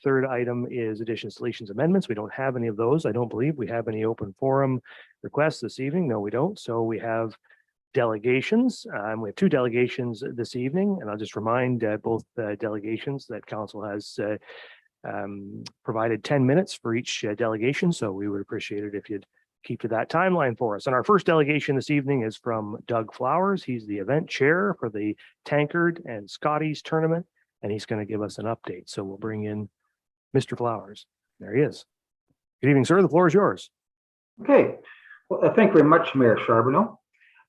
third item is additions, deletions, amendments. We don't have any of those. I don't believe we have any open forum requests this evening. No, we don't. So we have delegations. We have two delegations this evening, and I'll just remind both delegations that council has provided 10 minutes for each delegation. So we would appreciate it if you'd keep to that timeline for us. And our first delegation this evening is from Doug Flowers. He's the event chair for the Tankard and Scotties tournament, and he's going to give us an update. So we'll bring in Mr. Flowers. There he is. Good evening, sir. The floor is yours. Okay. Well, thank you very much, Mayor Charbonneau.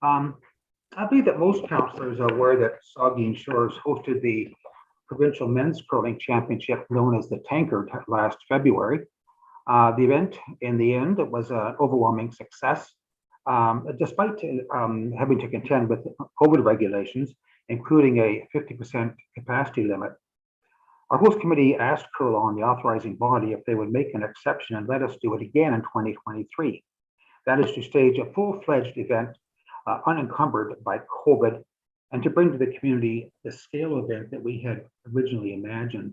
I believe that most councillors are aware that Saugeen Shores hosted the Provincial Men's Curling Championship known as the Tankard last February. The event, in the end, it was an overwhelming success, despite having to contend with COVID regulations, including a 50% capacity limit. Our host committee asked Curlon, the authorizing body, if they would make an exception and let us do it again in 2023. That is to stage a full-fledged event unencumbered by COVID and to bring to the community the scale event that we had originally imagined.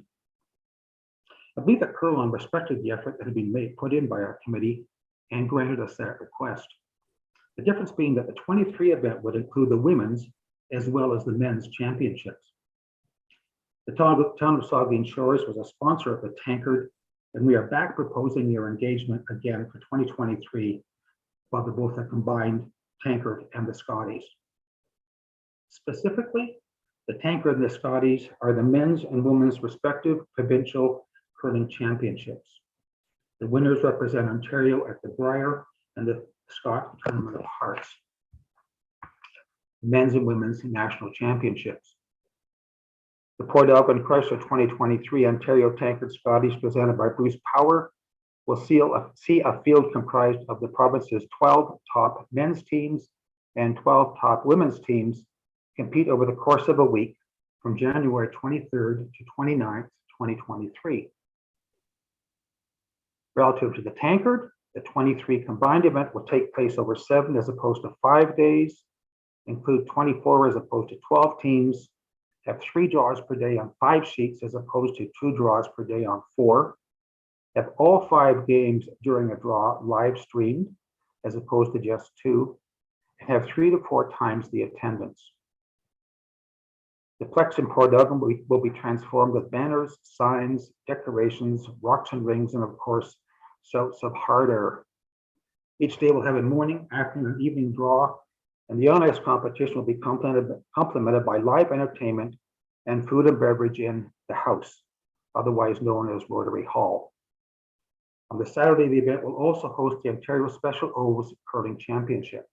I believe that Curlon respected the effort that had been put in by our committee and granted us that request. The difference being that the 23 event would include the women's as well as the men's championships. The town of Saugeen Shores was a sponsor of the Tankard, and we are back proposing their engagement again for 2023 while they're both a combined Tankard and the Scotties. Specifically, the Tankard and the Scotties are the men's and women's respective provincial curling championships. The winners represent Ontario at the Brier and the Scott Tournament of Hearts. Men's and women's national championships. The Port Elgin Chrysler 2023 Ontario Tankard Scotties presented by Bruce Power will see a field comprised of the province's 12 top men's teams and 12 top women's teams compete over the course of a week from January 23rd to 29th, 2023. Relative to the Tankard, the 23 combined event will take place over 7 as opposed to 5 days, include 24 as opposed to 12 teams, have 3 draws per day on 5 sheets as opposed to 2 draws per day on 4, have all 5 games during a draw live streamed as opposed to just 2, and have 3 to 4 times the attendance. The Plex in Port Elgin will be transformed with banners, signs, decorations, rocks and rings, and of course, shouts of hard air. Each day will have a morning, afternoon, and evening draw, and the on-ice competition will be complemented by live entertainment and food and beverage in the house, otherwise known as Rotary Hall. On the Saturday, the event will also host the Ontario Special O's Curling Championship.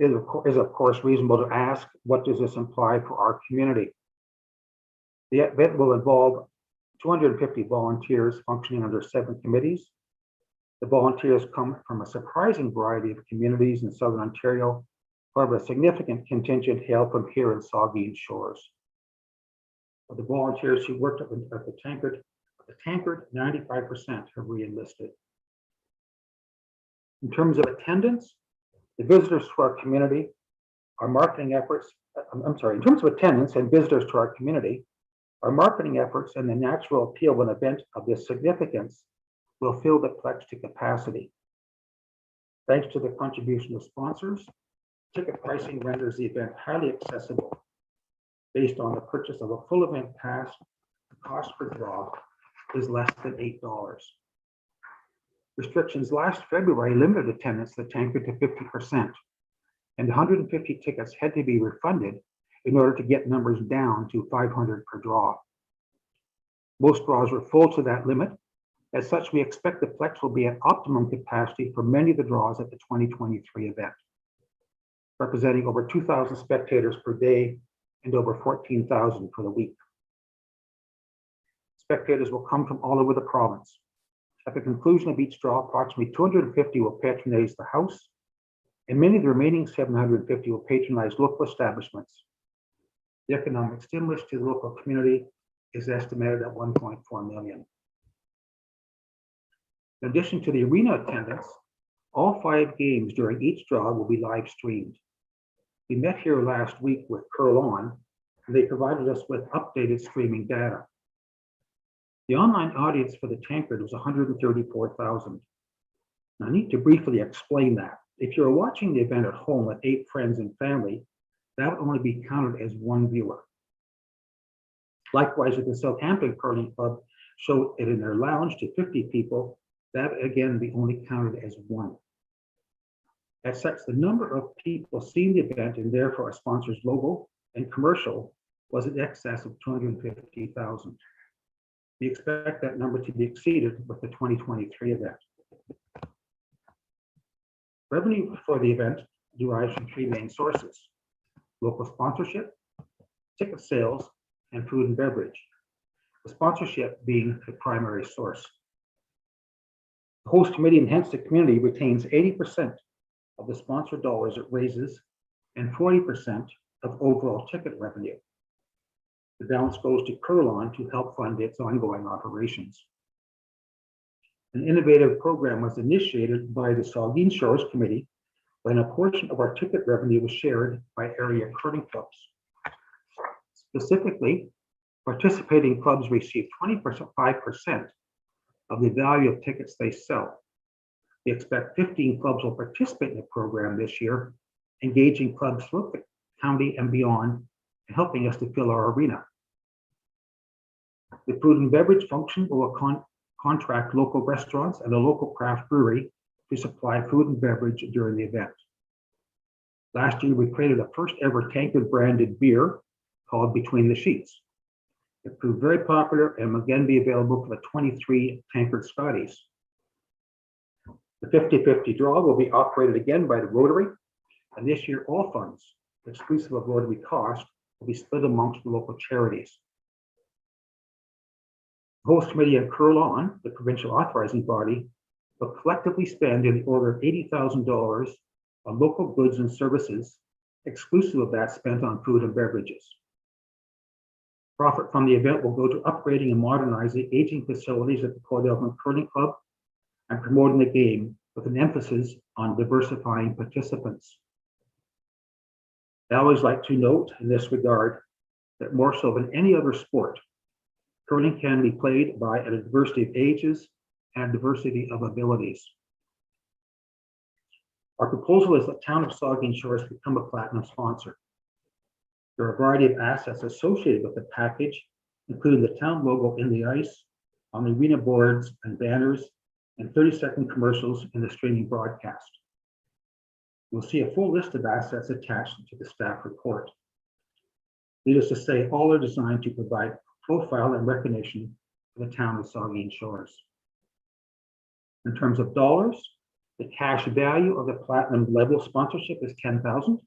It is of course reasonable to ask, what does this imply for our community? The event will involve 250 volunteers functioning under 7 committees. The volunteers come from a surprising variety of communities in Southern Ontario, however, a significant contingent hail from here in Saugeen Shores. Of the volunteers who worked at the Tankard, 95% have re-enlisted. In terms of attendance, the visitors to our community, our marketing efforts, in terms of attendance and visitors to our community, our marketing efforts and the natural appeal of an event of this significance will fill the Plex to capacity. Thanks to the contribution of sponsors, ticket pricing renders the event highly accessible. Based on the purchase of a full event pass, the cost per draw is less than $8. Restrictions last February limited attendance to the Tankard to 50%, and 150 tickets had to be refunded in order to get numbers down to 500 per draw. Most draws were full to that limit. As such, we expect the Plex will be at optimum capacity for many of the draws at the 2023 event, representing over 2,000 spectators per day and over 14,000 for the week. Spectators will come from all over the province. At the conclusion of each draw, approximately 250 will patronize the house, and many of the remaining 750 will patronize local establishments. The economic stimulus to the local community is estimated at $1.4 million. In addition to the arena attendance, all 5 games during each draw will be live streamed. We met here last week with Curlon, and they provided us with updated streaming data. The online audience for the tankard was 134,000. I need to briefly explain that. If you're watching the event at home with 8 friends and family, that would only be counted as 1 viewer. Likewise, if the Southampton Curling Club showed it in their lounge to 50 people, that again be only counted as 1. As such, the number of people seeing the event and therefore a sponsor's logo and commercial was in excess of 250,000. We expect that number to be exceeded with the 2023 event. Revenue for the event derives from 3 main sources: local sponsorship, ticket sales, and food and beverage, the sponsorship being the primary source. The host committee and hence the community retains 80% of the sponsor dollars it raises and 40% of overall ticket revenue. The balance goes to Curlon to help fund its ongoing operations. An innovative program was initiated by the Saugeen Shores Committee when a portion of our ticket revenue was shared by area curling clubs. Specifically, participating clubs receive 25% of the value of tickets they sell. We expect 15 clubs will participate in the program this year, engaging clubs throughout the county and beyond, and helping us to fill our arena. The food and beverage function will contract local restaurants and a local craft brewery to supply food and beverage during the event. Last year, we created a first ever tankard branded beer called Between the Sheets. It proved very popular and will again be available for the 23 tankard Scotties. The 50-50 draw will be operated again by the Rotary, and this year all funds, exclusive of Rotary cost, will be split amongst the local charities. The host committee and Curlon, the provincial authorizing body, will collectively spend in the order of $80,000 on local goods and services, exclusive of that spent on food and beverages. Profit from the event will go to upgrading and modernizing aging facilities at the Port Elgin Curling Club and promoting the game with an emphasis on diversifying participants. I always like to note in this regard that more so than any other sport, curling can be played by a diversity of ages and diversity of abilities. Our proposal is that Town of Saugeen Shores become a platinum sponsor. There are a variety of assets associated with the package, including the town logo in the ice, on the arena boards and banners, and 30-second commercials in the streaming broadcast. You'll see a full list of assets attached to the staff report. Needless to say, all are designed to provide profile and recognition for the town of Saugeen Shores. In terms of dollars, the cash value of the platinum level sponsorship is $10,000.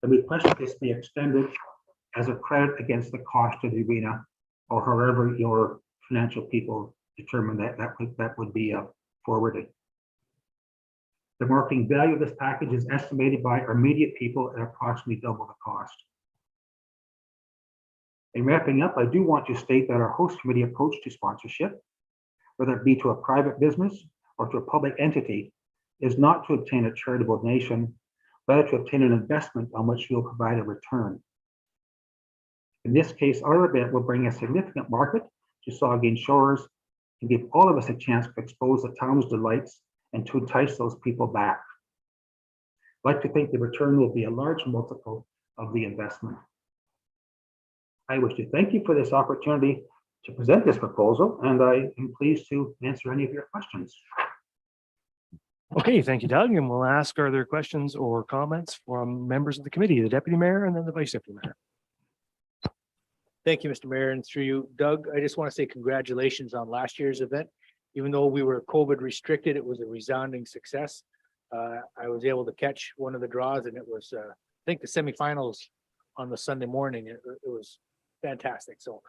The request that this be extended as a credit against the cost of the arena, or however your financial people determine that would be forwarded. The marketing value of this package is estimated by our media people at approximately double the cost. In wrapping up, I do want to state that our host committee approach to sponsorship, whether it be to a private business or to a public entity, is not to obtain a charitable donation, but to obtain an investment on which we will provide a return. In this case, our event will bring a significant market to Saugeen Shores and give all of us a chance to expose the town's delights and to entice those people back. I'd like to think the return will be a large multiple of the investment. I wish to thank you for this opportunity to present this proposal, and I am pleased to answer any of your questions. Okay, thank you, Doug. And we'll ask, are there questions or comments from members of the committee, the deputy mayor and then the vice deputy mayor? Thank you, Mr. Mayor, and through you, Doug, I just want to say congratulations on last year's event. Even though we were COVID restricted, it was a resounding success. I was able to catch one of the draws, and it was, I think, the semifinals on the Sunday morning. It was fantastic. So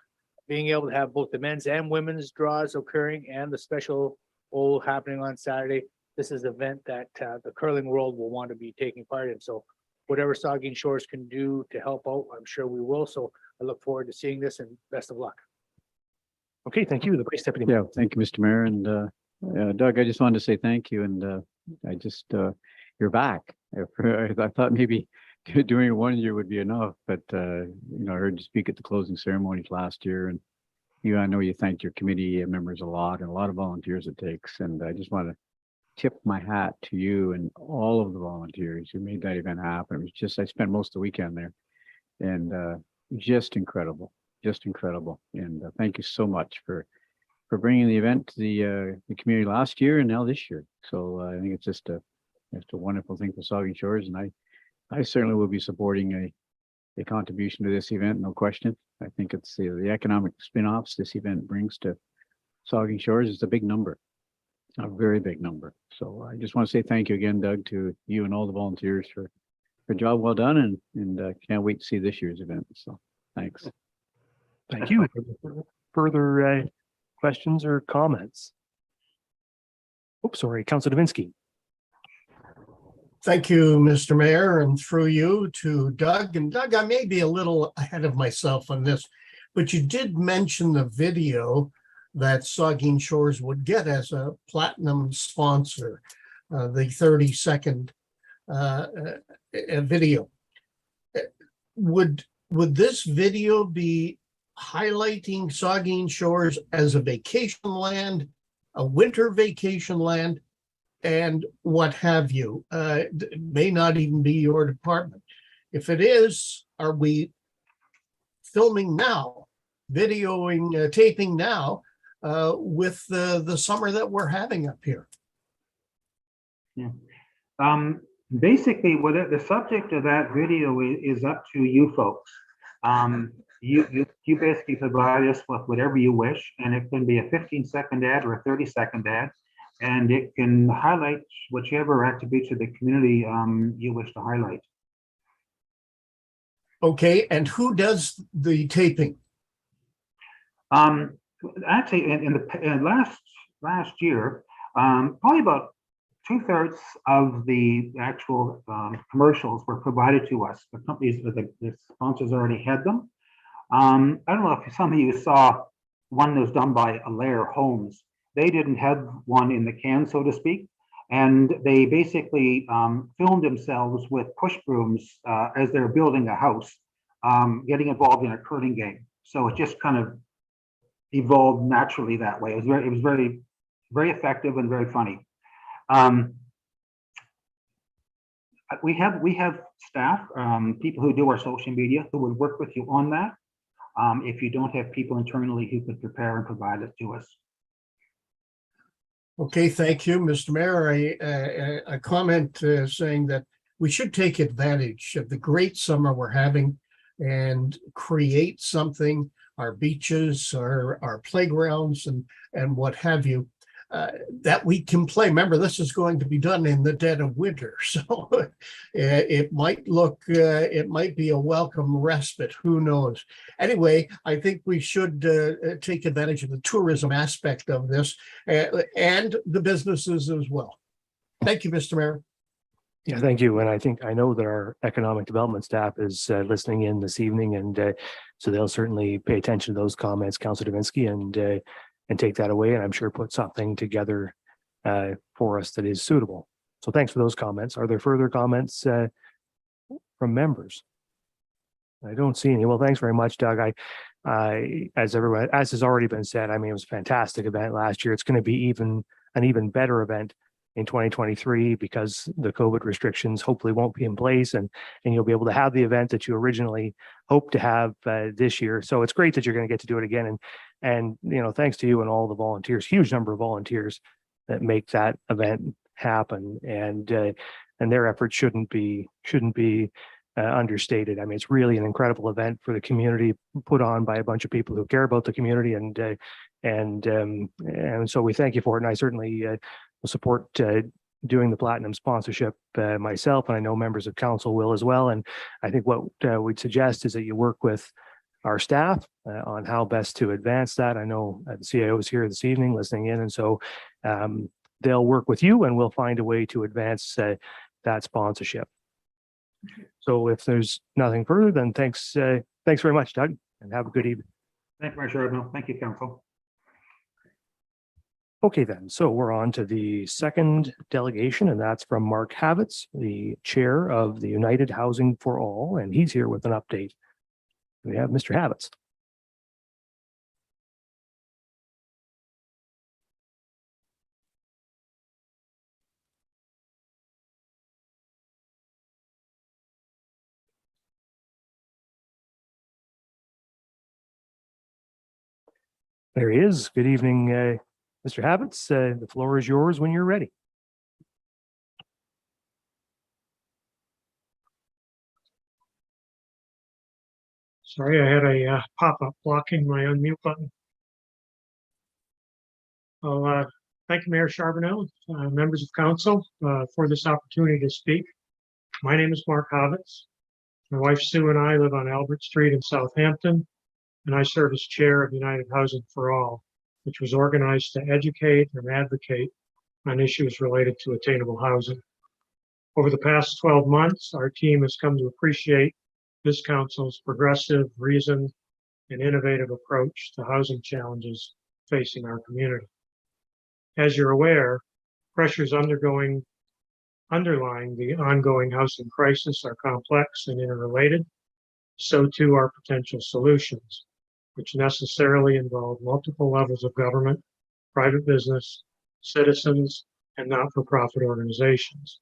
being able to have both the men's and women's draws occurring and the special bowl happening on Saturday, this is an event that the curling world will want to be taking part in. So whatever Saugeen Shores can do to help out, I'm sure we will. So I look forward to seeing this, and best of luck. Okay, thank you, the vice deputy mayor. Yeah, thank you, Mr. Mayor. And Doug, I just wanted to say thank you. And I just, you're back. I thought maybe doing 1 year would be enough, but I heard you speak at the closing ceremonies last year, and I know you thanked your committee members a lot and a lot of volunteers it takes. And I just want to tip my hat to you and all of the volunteers who made that event happen. It was just, I spent most of the weekend there and just incredible, just incredible. And thank you so much for bringing the event to the community last year and now this year. So I think it's just a wonderful thing for Saugeen Shores, and I certainly will be supporting a contribution to this event, no question. I think it's the economic spin-offs this event brings to Saugeen Shores is a big number, a very big number. So I just want to say thank you again, Doug, to you and all the volunteers for a job well done, and can't wait to see this year's event. So thanks. Thank you. Further questions or comments? Oops, sorry, Councilor Davinsky. Thank you, Mr. Mayor, and through you to Doug. And Doug, I may be a little ahead of myself on this, but you did mention the video that Saugeen Shores would get as a platinum sponsor, the 30-second video. Would this video be highlighting Saugeen Shores as a vacation land, a winter vacation land, and what have you? It may not even be your department. If it is, are we filming now, videoing, taping now with the summer that we're having up here? Yeah. Basically, the subject of that video is up to you folks. You basically provide us with whatever you wish, and it can be a 15-second ad or a 30-second ad, and it can highlight whichever attributes of the community you wish to highlight. Okay, and who does the taping? Actually, in the last year, probably about 2/3 of the actual commercials were provided to us. The companies, the sponsors already had them. I don't know if some of you saw one that was done by Allaire Homes. They didn't have one in the can, so to speak, and they basically filmed themselves with push brooms as they're building a house, getting involved in a curling game. So it just kind of evolved naturally that way. It was very, very effective and very funny. We have staff, people who do our social media, who would work with you on that. If you don't have people internally who could prepare and provide it to us. Okay, thank you, Mr. Mayor. A comment saying that we should take advantage of the great summer we're having and create something, our beaches, our playgrounds, and what have you, that we can play. Remember, this is going to be done in the dead of winter, so it might be a welcome respite. Who knows? Anyway, I think we should take advantage of the tourism aspect of this and the businesses as well. Thank you, Mr. Mayor. Yeah, thank you. And I know that our economic development staff is listening in this evening, and so they'll certainly pay attention to those comments, Councilor Davinsky, and take that away, and I'm sure put something together for us that is suitable. So thanks for those comments. Are there further comments from members? I don't see any. Well, thanks very much, Doug. As has already been said, I mean, it was a fantastic event last year. It's going to be an even better event in 2023 because the COVID restrictions hopefully won't be in place, and you'll be able to have the event that you originally hoped to have this year. So it's great that you're going to get to do it again. And thanks to you and all the volunteers, huge number of volunteers that make that event happen, and their efforts shouldn't be understated. I mean, it's really an incredible event for the community, put on by a bunch of people who care about the community, and so we thank you for it. And I certainly will support doing the platinum sponsorship myself, and I know members of council will as well. And I think what we'd suggest is that you work with our staff on how best to advance that. I know the CIO is here this evening listening in, and so they'll work with you, and we'll find a way to advance that sponsorship. So if there's nothing further, then thanks very much, Doug, and have a good evening. Thank you, Mayor. Thank you, Council. Okay, then. So we're on to the second delegation, and that's from Mark Havitz, the chair of the United Housing for All, and he's here with an update. We have Mr. Havitz. There he is. Good evening, Mr. Habits. The floor is yours when you're ready. Sorry, I had a pop-up blocking my unmute button. Well, thank you, Mayor Charbonneau, members of council, for this opportunity to speak. My name is Mark Havitz. My wife Sue and I live on Albert Street in Southampton, and I serve as chair of United Housing for All, which was organized to educate and advocate on issues related to attainable housing. Over the past 12 months, our team has come to appreciate this council's progressive, reasoned, and innovative approach to housing challenges facing our community. As you're aware, pressures underlying the ongoing housing crisis are complex and interrelated. So too are potential solutions, which necessarily involve multiple levels of government, private business, citizens, and not-for-profit organizations.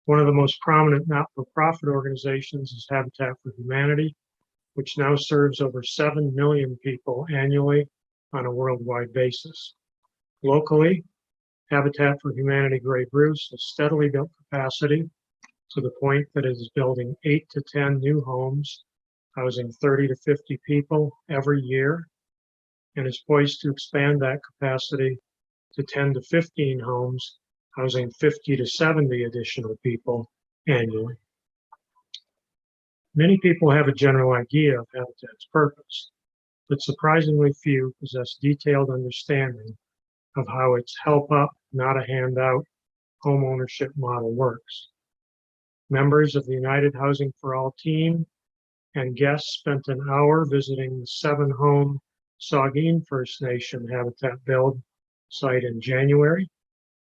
One of the most prominent not-for-profit organizations is Habitat for Humanity, which now serves over 7 million people annually on a worldwide basis. Locally, Habitat for Humanity Grey Bruce has steadily built capacity to the point that it is building 8 to 10 new homes, housing 30 to 50 people every year, and is poised to expand that capacity to 10 to 15 homes, housing 50 to 70 additional people annually. Many people have a general idea of Habitat's purpose, but surprisingly few possess detailed understanding of how its help up, not a handout, home ownership model works. Members of the United Housing for All team and guests spent an hour visiting the 7-home Saugeen First Nation Habitat build site in January,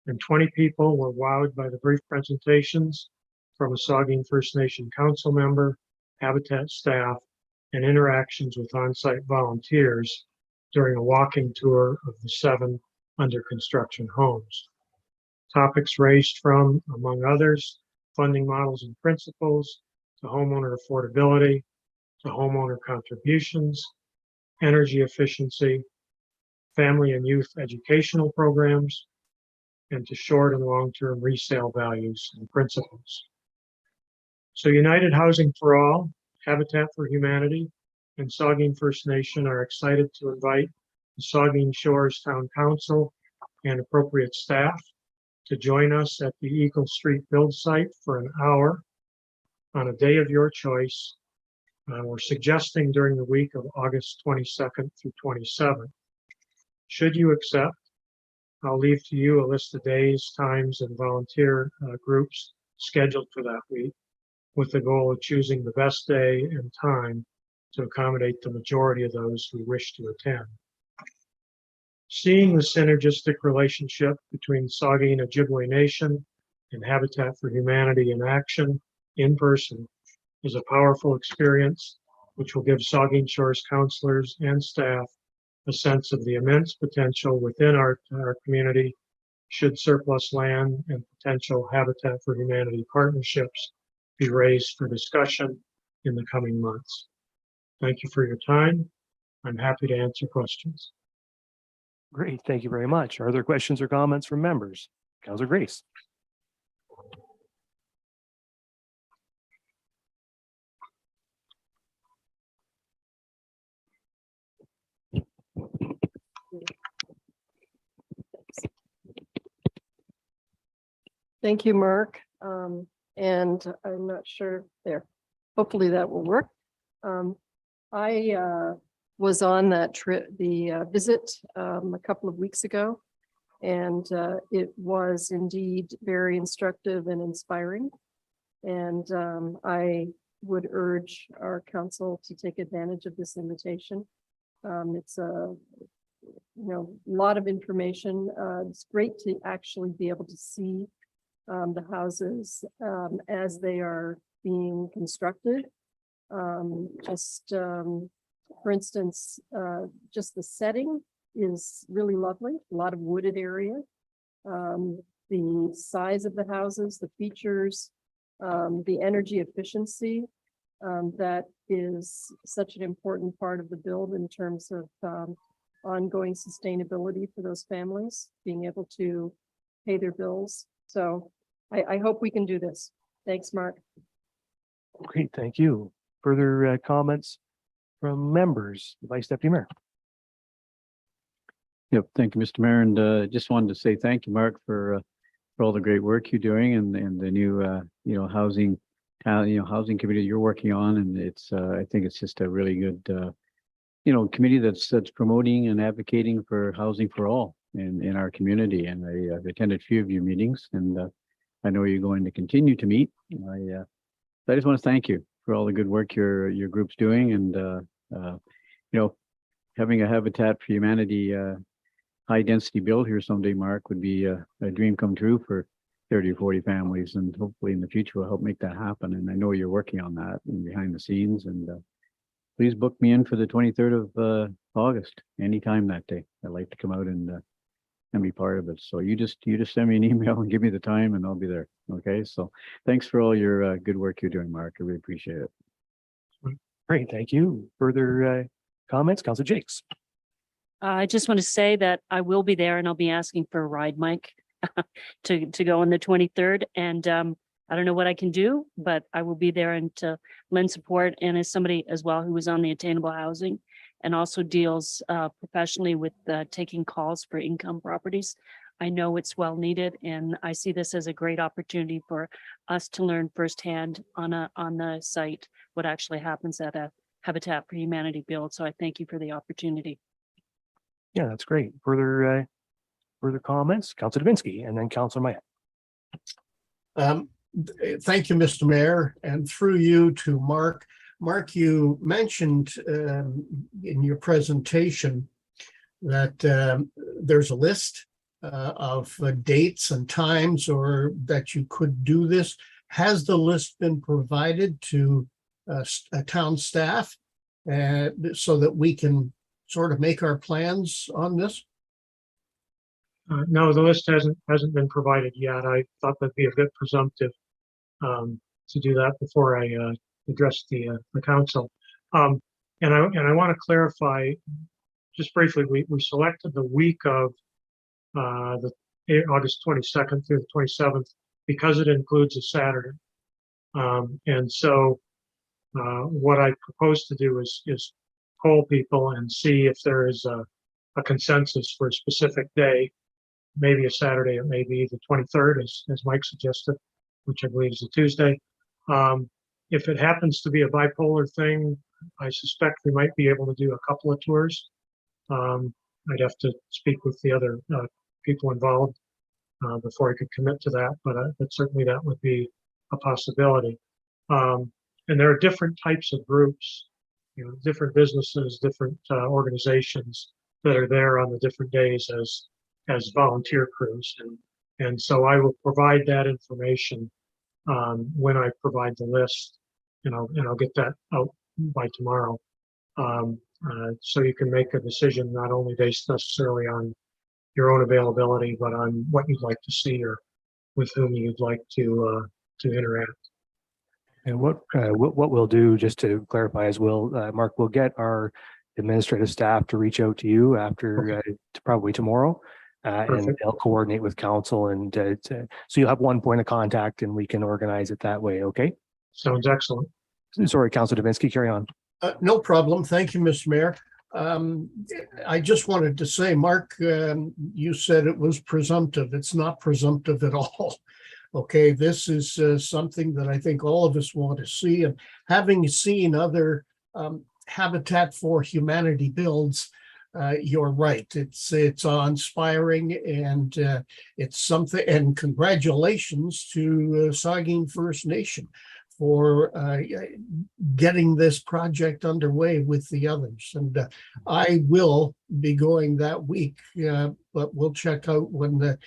and 20 people were wowed by the brief presentations from a Saugeen First Nation council member, Habitat staff, and interactions with on-site volunteers during a walking tour of the 7 under construction homes. Topics ranged from, among others, funding models and principles, to homeowner affordability, to homeowner contributions, energy efficiency, family and youth educational programs, and to short and long-term resale values and principles. So United Housing for All, Habitat for Humanity, and Saugeen First Nation are excited to invite the Saugeen Shores Town Council and appropriate staff to join us at the Eagle Street build site for an hour on a day of your choice. We're suggesting during the week of August 22nd through 27th. Should you accept, I'll leave to you a list of days, times, and volunteer groups scheduled for that week, with the goal of choosing the best day and time to accommodate the majority of those who wish to attend. Seeing the synergistic relationship between Saugeen Ojibwe Nation and Habitat for Humanity in action in person is a powerful experience, which will give Saugeen Shores counselors and staff a sense of the immense potential within our community should surplus land and potential Habitat for Humanity partnerships be raised for discussion in the coming months. Thank you for your time. I'm happy to answer questions. Great. Thank you very much. Are there questions or comments from members? Councilor Grace. Thank you, Mark. And I'm not sure there. Hopefully that will work. I was on that trip, the visit a couple of weeks ago, and it was indeed very instructive and inspiring. And I would urge our council to take advantage of this invitation. It's a lot of information. It's great to actually be able to see the houses as they are being constructed. For instance, just the setting is really lovely, a lot of wooded area. The size of the houses, the features, the energy efficiency, that is such an important part of the build in terms of ongoing sustainability for those families, being able to pay their bills. So I hope we can do this. Thanks, Mark. Great, thank you. Further comments from members, Vice Deputy Mayor? Yep, thank you, Mr. Mayor, and just wanted to say thank you, Mark, for all the great work you're doing and the new housing housing committee you're working on, and it's I think it's just a really good committee that's promoting and advocating for housing for all in our community. And I've attended a few of your meetings, and I know you're going to continue to meet. I just want to thank you for all the good work your group's doing, and having a Habitat for Humanity high density build here someday, Mark, would be a dream come true for 30 or 40 families, and hopefully in the future we'll help make that happen. And I know you're working on that and behind the scenes, and please book me in for the 23rd of August, anytime that day. I'd like to come out and be part of it. So you just send me an email and give me the time, and I'll be there. Okay. So thanks for all your good work you're doing, Mark. I really appreciate it. Great, thank you. Further comments, Councilor Jakes? I just want to say that I will be there, and I'll be asking for a ride, Mike, to go on the 23rd. And I don't know what I can do, but I will be there and to lend support. And as somebody as well who was on the Attainable Housing and also deals professionally with taking calls for income properties, I know it's well needed, and I see this as a great opportunity for us to learn firsthand on the site what actually happens at a Habitat for Humanity build. So I thank you for the opportunity. Yeah, that's great. Further comments, Councilor Davinsky, and then Councilor Mayette. Thank you, Mr. Mayor, and through you to Mark. Mark, you mentioned in your presentation that there's a list of dates and times or that you could do this. Has the list been provided to town staff so that we can sort of make our plans on this? No, the list hasn't been provided yet. I thought that'd be a bit presumptive to do that before I address the council. And I want to clarify just briefly. We selected the week of the August 22nd through the 27th because it includes a Saturday. And so what I propose to do is poll people and see if there is a consensus for a specific day, maybe a Saturday, it may be the 23rd, as Mike suggested, which I believe is a Tuesday. If it happens to be a bipolar thing, I suspect we might be able to do a couple of tours. I'd have to speak with the other people involved before I could commit to that, but certainly that would be a possibility. And there are different types of groups, different businesses, different organizations that are there on the different days as volunteer crews. And so I will provide that information when I provide the list, and I'll get that out by tomorrow. So you can make a decision not only based necessarily on your own availability, but on what you'd like to see or with whom you'd like to interact. And what we'll do, just to clarify, is Mark will get our administrative staff to reach out to you after probably tomorrow, and they'll coordinate with council, and so you'll have one point of contact, and we can organize it that way. Okay. Sounds excellent. Sorry, Councilor Davinsky, carry on. No problem. Thank you, Mr. Mayor. I just wanted to say, Mark, you said it was presumptive. It's not presumptive at all. Okay, this is something that I think all of us want to see. And having seen other Habitat for Humanity builds, you're right. It's awe-inspiring, and it's something. And congratulations to Saugeen First Nation for getting this project underway with the others. And I will be going that week, but we'll check out when the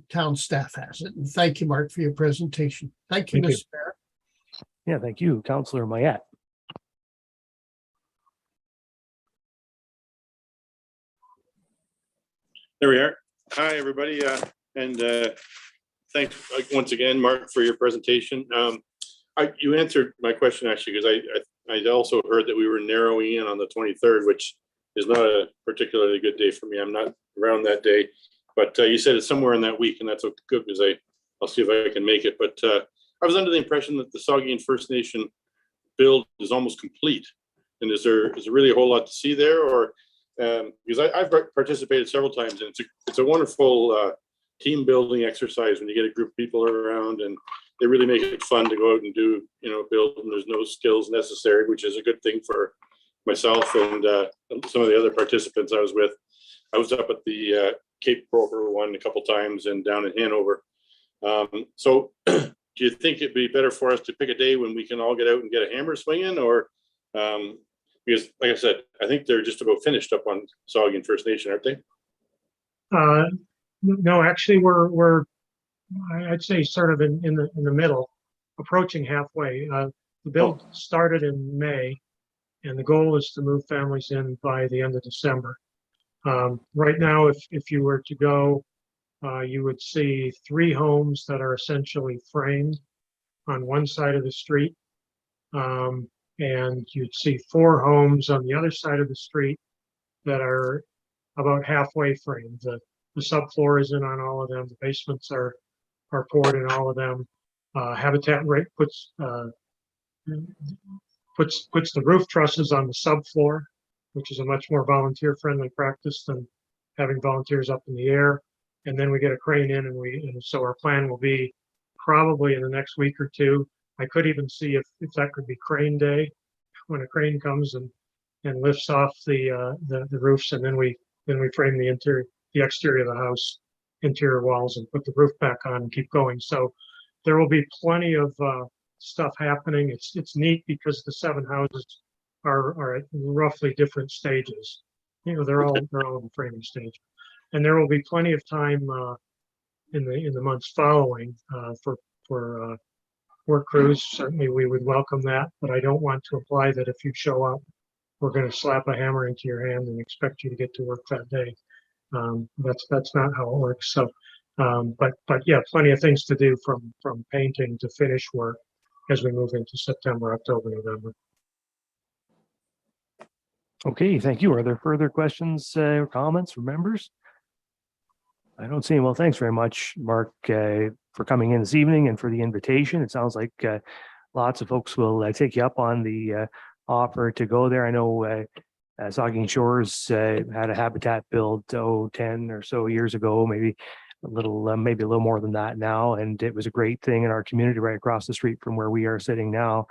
town staff has it. And thank you, Mark, for your presentation. Thank you, Mr. Mayor. Yeah, thank you, Councilor Mayette. There we are. Hi, everybody. And thanks once again, Mark, for your presentation. You answered my question, actually, because I also heard that we were narrowing in on the 23rd, which is not a particularly good day for me. I'm not around that day, but you said it's somewhere in that week, and that's good because I'll see if I can make it. But I was under the impression that the Saugeen First Nation build is almost complete. And is there really a whole lot to see there, or because I've participated several times, and it's a wonderful team building exercise when you get a group of people around, and they really make it fun to go out and do, build, and there's no skills necessary, which is a good thing for myself and some of the other participants I was with. I was up at the Cape Broker one a couple times and down in Hanover. So do you think it'd be better for us to pick a day when we can all get out and get a hammer swinging, or because like I said, I think they're just about finished up on Saugeen First Nation, aren't they? No, actually, we're I'd say sort of in the middle, approaching halfway. The build started in May, and the goal is to move families in by the end of December. Right now, if you were to go, you would see 3 homes that are essentially framed on one side of the street. And you'd see 4 homes on the other side of the street that are about halfway framed. The subfloor is in on all of them. The basements are poured in all of them. Habitat rate puts the roof trusses on the subfloor, which is a much more volunteer-friendly practice than having volunteers up in the air. And then we get a crane in, and so our plan will be probably in the next week or 2. I could even see if that could be crane day, when a crane comes and lifts off the roofs, and then we frame the exterior of the house, interior walls, and put the roof back on and keep going. So there will be plenty of stuff happening. It's neat because the 7 houses are at roughly different stages. They're all in the framing stage, and there will be plenty of time in the months following for work crews. Certainly, we would welcome that, but I don't want to imply that if you show up, we're going to slap a hammer into your hand and expect you to get to work that day. That's not how it works. So, but yeah, plenty of things to do from painting to finish work as we move into September, October, November. Okay, thank you. Are there further questions or comments from members? I don't see them. Well, thanks very much, Mark, for coming in this evening and for the invitation. It sounds like lots of folks will take you up on the offer to go there. I know Saugeen Shores had a habitat built 10 or so years ago, maybe a little more than that now, and it was a great thing in our community right across the street from where we are sitting now.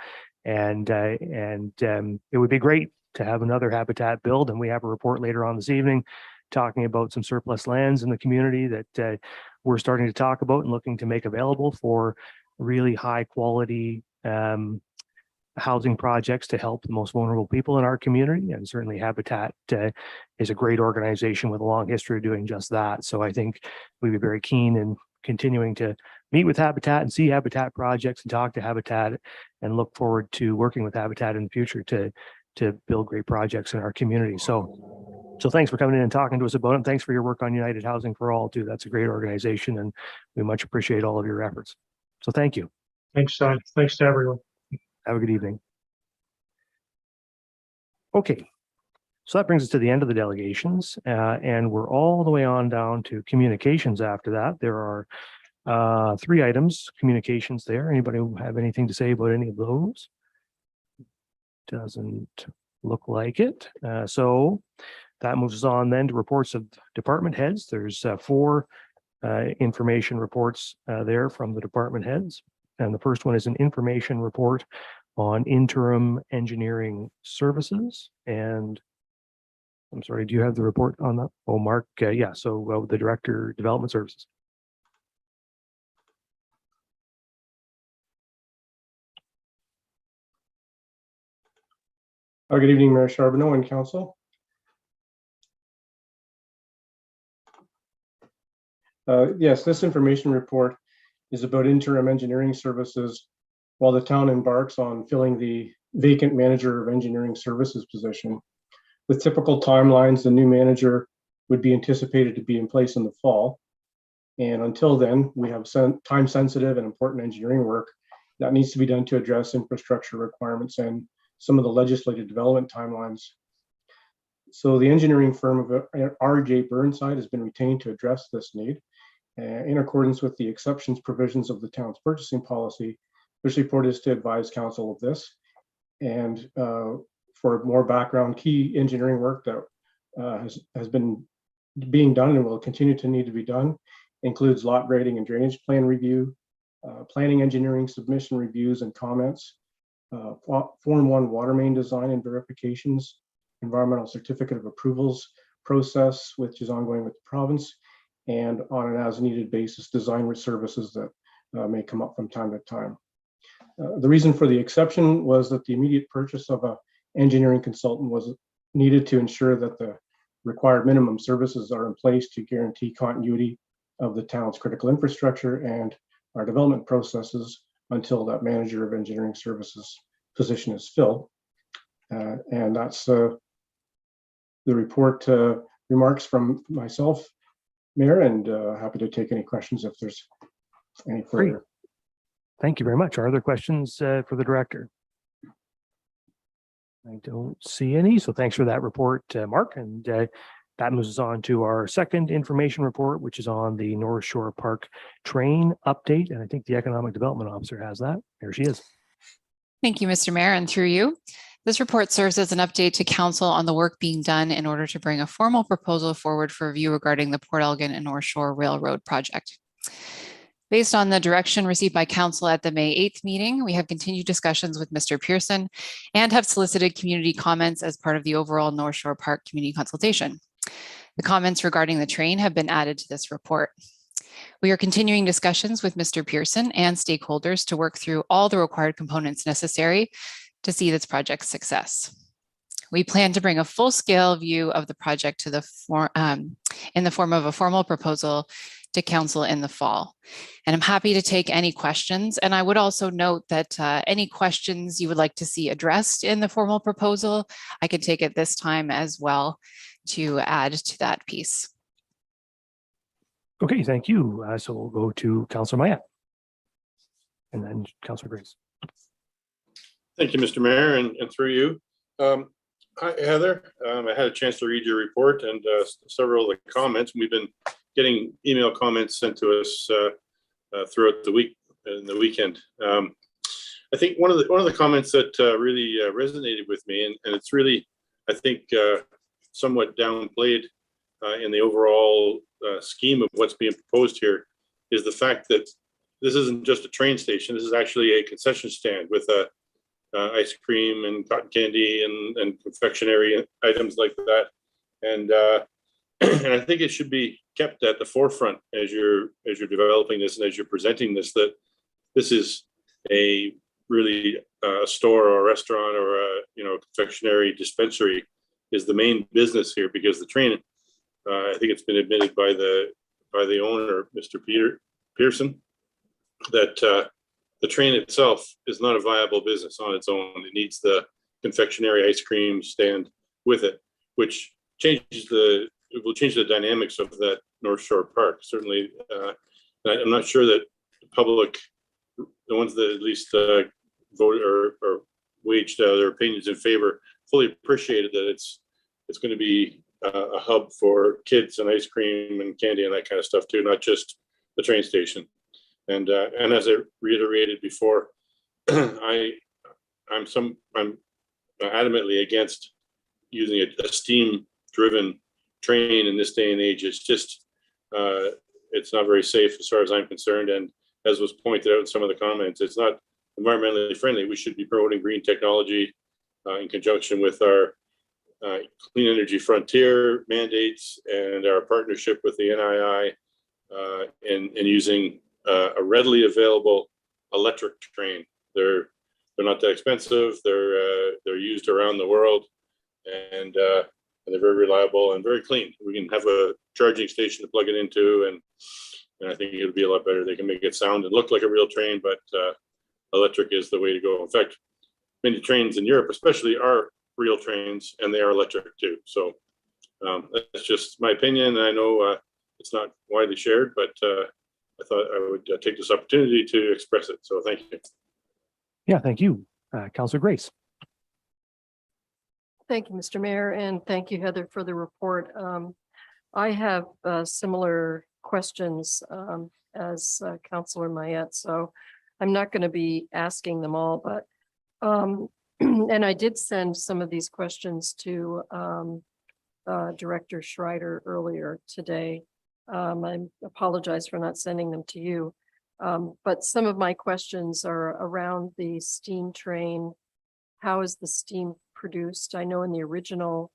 And it would be great to have another habitat build, and we have a report later on this evening talking about some surplus lands in the community that we're starting to talk about and looking to make available for really high quality housing projects to help the most vulnerable people in our community. And certainly Habitat is a great organization with a long history of doing just that. So I think we'd be very keen in continuing to meet with Habitat and see Habitat projects and talk to Habitat, and look forward to working with Habitat in the future to build great projects in our community. So thanks for coming in and talking to us about it. Thanks for your work on United Housing for All too. That's a great organization, and we much appreciate all of your efforts. So thank you. Thanks to everyone. Have a good evening. Okay, so that brings us to the end of the delegations, and we're all the way on down to communications after that. There are 3 items, communications there. Anybody have anything to say about any of those? Doesn't look like it. So that moves on then to reports of department heads. There's 4 information reports there from the department heads. And the first one is an information report on interim engineering services. And I'm sorry, do you have the report on that? Oh, Mark, yeah, so the Director, Development Services. Good evening, Mayor Charbonneau and Council. Yes, this information report is about interim engineering services while the town embarks on filling the vacant manager of engineering services position. With typical timelines, the new manager would be anticipated to be in place in the fall. And until then, we have time-sensitive and important engineering work that needs to be done to address infrastructure requirements and some of the legislative development timelines. So the engineering firm of R.J. Burnside has been retained to address this need. In accordance with the exceptions provisions of the town's purchasing policy, this report is to advise council of this. And for more background, key engineering work that has been being done and will continue to need to be done includes lot grading and drainage plan review, planning engineering submission reviews and comments, Form 1 water main design and verifications, environmental certificate of approvals process, which is ongoing with the province, and on an as-needed basis, design services that may come up from time to time. The reason for the exception was that the immediate purchase of an engineering consultant was needed to ensure that the required minimum services are in place to guarantee continuity of the town's critical infrastructure and our development processes until that manager of engineering services position is filled. And that's the report remarks from myself, Mayor, and happy to take any questions if there's any further. Great. Thank you very much. Are there questions for the director? I don't see any, so thanks for that report, Mark. And that moves us on to our second information report, which is on the North Shore Park train update. And I think the Economic Development Officer has that. There she is. Thank you, Mr. Mayor, and through you. This report serves as an update to council on the work being done in order to bring a formal proposal forward for review regarding the Port Elgin and North Shore Railroad project. Based on the direction received by council at the May 8th meeting, we have continued discussions with Mr. Pearson and have solicited community comments as part of the overall North Shore Park community consultation. The comments regarding the train have been added to this report. We are continuing discussions with Mr. Pearson and stakeholders to work through all the required components necessary to see this project's success. We plan to bring a full-scale view of the project to in the form of a formal proposal to council in the fall. And I'm happy to take any questions. And I would also note that any questions you would like to see addressed in the formal proposal, I can take at this time as well to add to that piece. Okay, thank you. So we'll go to Councillor Mayette and then Councillor Grace. Thank you, Mr. Mayor, and through you. Hi, Heather. I had a chance to read your report and several of the comments. We've been getting email comments sent to us throughout the week and the weekend. I think one of the comments that really resonated with me, and it's really, I think, somewhat downplayed in the overall scheme of what's being proposed here, is the fact that this isn't just a train station. This is actually a concession stand with ice cream and cotton candy and confectionery items like that. And and I think it should be kept at the forefront as you're developing this and as you're presenting this, that this is a really a store or a restaurant or a confectionery dispensary is the main business here, because the train, I think it's been admitted by the owner, Mr. Pearson, that the train itself is not a viable business on its own. It needs the confectionery ice cream stand with it, which it will change the dynamics of that North Shore Park. Certainly, I'm not sure that the public, the ones that at least voted or waged their opinions in favor, fully appreciated that it's going to be a hub for kids and ice cream and candy and that kind of stuff too, not just the train station. And as I reiterated before, I'm adamantly against using a steam-driven train in this day and age. It's just it's not very safe as far as I'm concerned. And as was pointed out in some of the comments, it's not environmentally friendly. We should be promoting green technology in conjunction with our Clean Energy Frontier mandates and our partnership with the NII and using a readily available electric train. They're not that expensive. They're used around the world, and they're very reliable and very clean. We can have a charging station to plug it into, and I think it'll be a lot better. They can make it sound and look like a real train, but electric is the way to go. In fact, many trains in Europe, especially, are real trains, and they are electric too. So that's just my opinion. I know it's not widely shared, but I thought I would take this opportunity to express it. So thank you. Yeah, thank you. Councillor Grace. Thank you, Mr. Mayor, and thank you, Heather, for the report. I have similar questions as Councillor Mayette, so I'm not going to be asking them all, but and I did send some of these questions to Director Schreider earlier today. I apologize for not sending them to you. But some of my questions are around the steam train. How is the steam produced? I know in the original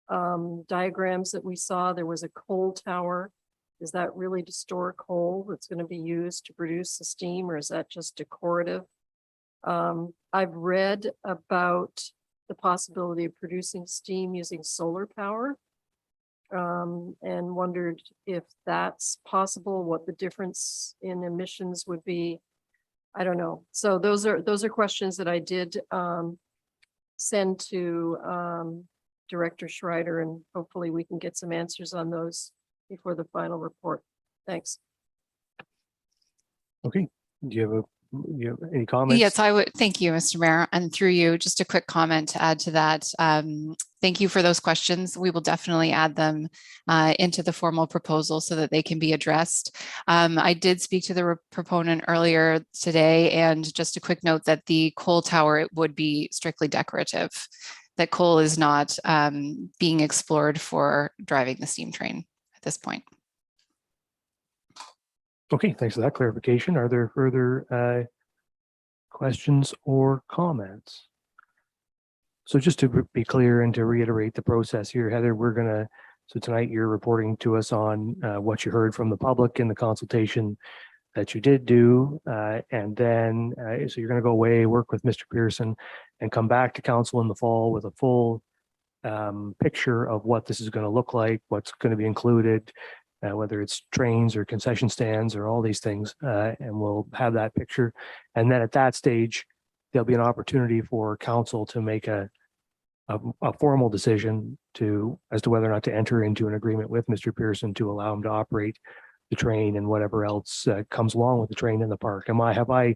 diagrams that we saw, there was a coal tower. Is that really to store coal that's going to be used to produce the steam, or is that just decorative? I've read about the possibility of producing steam using solar power. And wondered if that's possible, what the difference in emissions would be. I don't know. So those are questions that I did send to Director Schreider, and hopefully we can get some answers on those before the final report. Thanks. Okay, do you have any comments? Yes, I would. Thank you, Mr. Mayor. And through you, just a quick comment to add to that. Thank you for those questions. We will definitely add them into the formal proposal so that they can be addressed. I did speak to the proponent earlier today, and just a quick note that the coal tower, it would be strictly decorative. That coal is not being explored for driving the steam train at this point. Okay, thanks for that clarification. Are there further questions or comments? So just to be clear and to reiterate the process here, Heather, so tonight you're reporting to us on what you heard from the public in the consultation that you did do. And then, so you're going to go away, work with Mr. Pearson, and come back to council in the fall with a full picture of what this is going to look like, what's going to be included, whether it's trains or concession stands or all these things, and we'll have that picture. And then at that stage, there'll be an opportunity for council to make a formal decision as to whether or not to enter into an agreement with Mr. Pearson to allow him to operate the train and whatever else comes along with the train in the park. Have I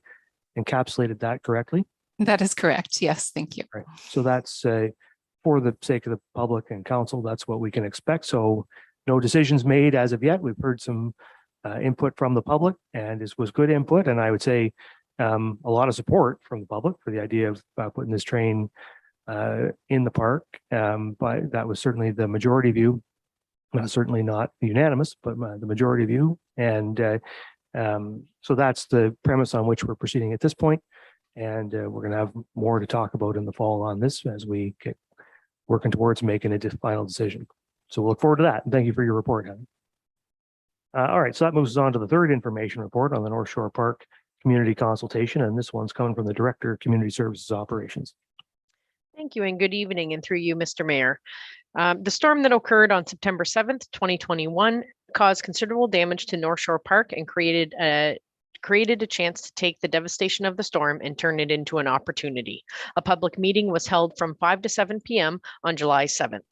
encapsulated that correctly? That is correct. Yes, thank you. Right. So that's for the sake of the public and council, that's what we can expect. So no decisions made as of yet. We've heard some input from the public, and this was good input. And I would say a lot of support from the public for the idea of putting this train in the park. But that was certainly the majority view, certainly not unanimous, but the majority view. And so that's the premise on which we're proceeding at this point. And we're going to have more to talk about in the fall on this as we get working towards making a final decision. So we'll look forward to that. And thank you for your report, Heather. All right, so that moves us on to the third information report on the North Shore Park Community Consultation. And this one's coming from the Director of Community Services Operations. Thank you and good evening, and through you, Mr. Mayor. The storm that occurred on September 7th, 2021 caused considerable damage to North Shore Park and created a chance to take the devastation of the storm and turn it into an opportunity. A public meeting was held from 5 to 7 p.m. on July 7th.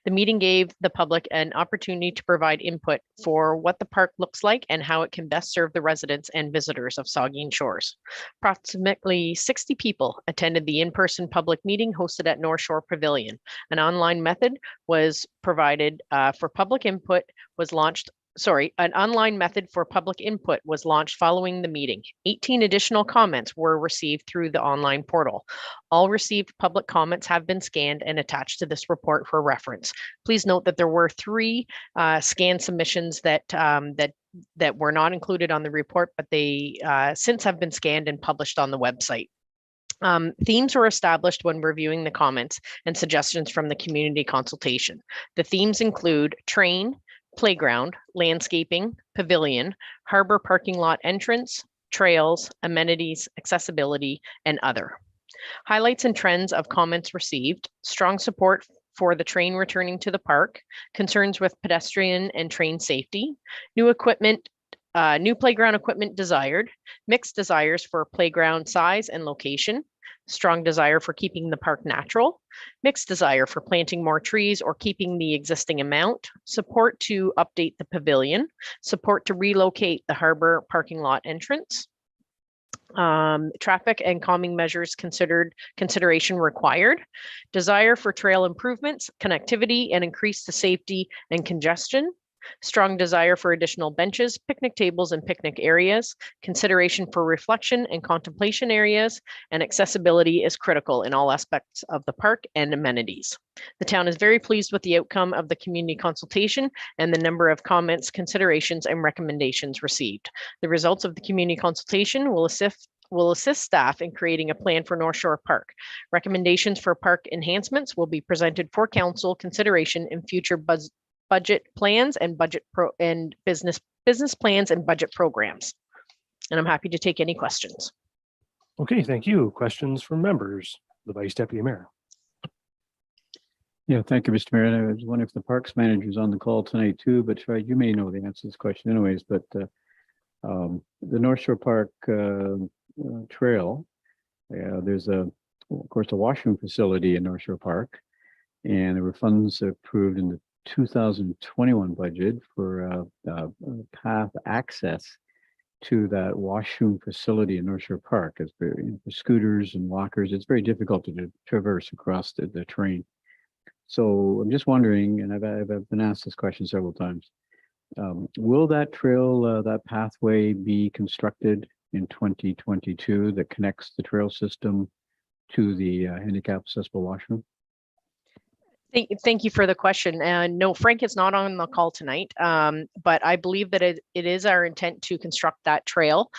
The meeting gave the public an opportunity to provide input for what the park looks like and how it can best serve the residents and visitors of Saugeen Shores. Approximately 60 people attended the in-person public meeting hosted at North Shore Pavilion. An online method was provided for public input was launched. An online method for public input was launched following the meeting. 18 additional comments were received through the online portal. All received public comments have been scanned and attached to this report for reference. Please note that there were 3 scanned submissions that were not included on the report, but they since have been scanned and published on the website. Themes were established when reviewing the comments and suggestions from the community consultation. The themes include train, playground, landscaping, pavilion, harbor parking lot entrance, trails, amenities, accessibility, and other. Highlights and trends of comments received: strong support for the train returning to the park, concerns with pedestrian and train safety, new playground equipment desired, mixed desires for playground size and location, strong desire for keeping the park natural, mixed desire for planting more trees or keeping the existing amount, support to update the pavilion, support to relocate the harbor parking lot entrance, Traffic and calming measures consideration required. Desire for trail improvements, connectivity, and increase the safety and congestion. Strong desire for additional benches, picnic tables, and picnic areas. Consideration for reflection and contemplation areas, and accessibility is critical in all aspects of the park and amenities. The town is very pleased with the outcome of the community consultation and the number of comments, considerations, and recommendations received. The results of the community consultation will assist staff in creating a plan for North Shore Park. Recommendations for park enhancements will be presented for council consideration in future budget plans and business plans and budget programs. And I'm happy to take any questions. Okay, thank you. Questions from members, the Vice Deputy Mayor. Yeah, thank you, Mr. Mayor. And I was wondering if the parks manager is on the call tonight too, but you may know the answer to this question anyways, but the North Shore Park trail, there's of course, a washroom facility in North Shore Park, and there were funds approved in the 2021 budget for path access to that washroom facility in North Shore Park. It's for scooters and walkers. It's very difficult to traverse across the terrain. So I'm just wondering, and I've been asked this question several times, will that trail, that pathway be constructed in 2022 that connects the trail system to the handicap accessible washroom? Thank you for the question. And no, Frank is not on the call tonight, but I believe that it is our intent to construct that trail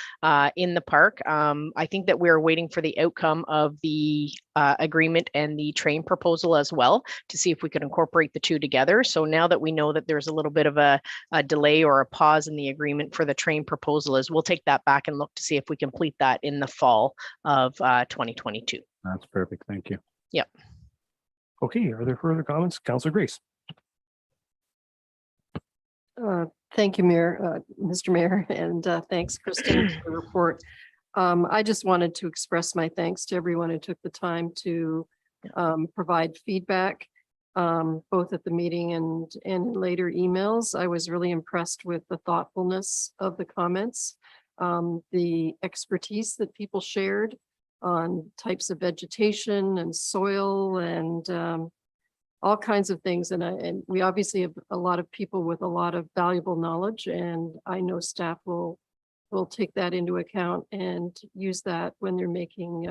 in the park. I think that we're waiting for the outcome of the agreement and the train proposal as well to see if we could incorporate the two together. So now that we know that there's a little bit of a delay or a pause in the agreement for the train proposal, is we'll take that back and look to see if we complete that in the fall of 2022. That's perfect. Thank you. Yep. Okay, are there further comments? Councillor Grace. Thank you, Mr. Mayor, and thanks, Kristen, for the report. I just wanted to express my thanks to everyone who took the time to provide feedback, both at the meeting and in later emails. I was really impressed with the thoughtfulness of the comments, the expertise that people shared on types of vegetation and soil and all kinds of things. And we obviously have a lot of people with a lot of valuable knowledge, and I know staff will take that into account and use that when they're making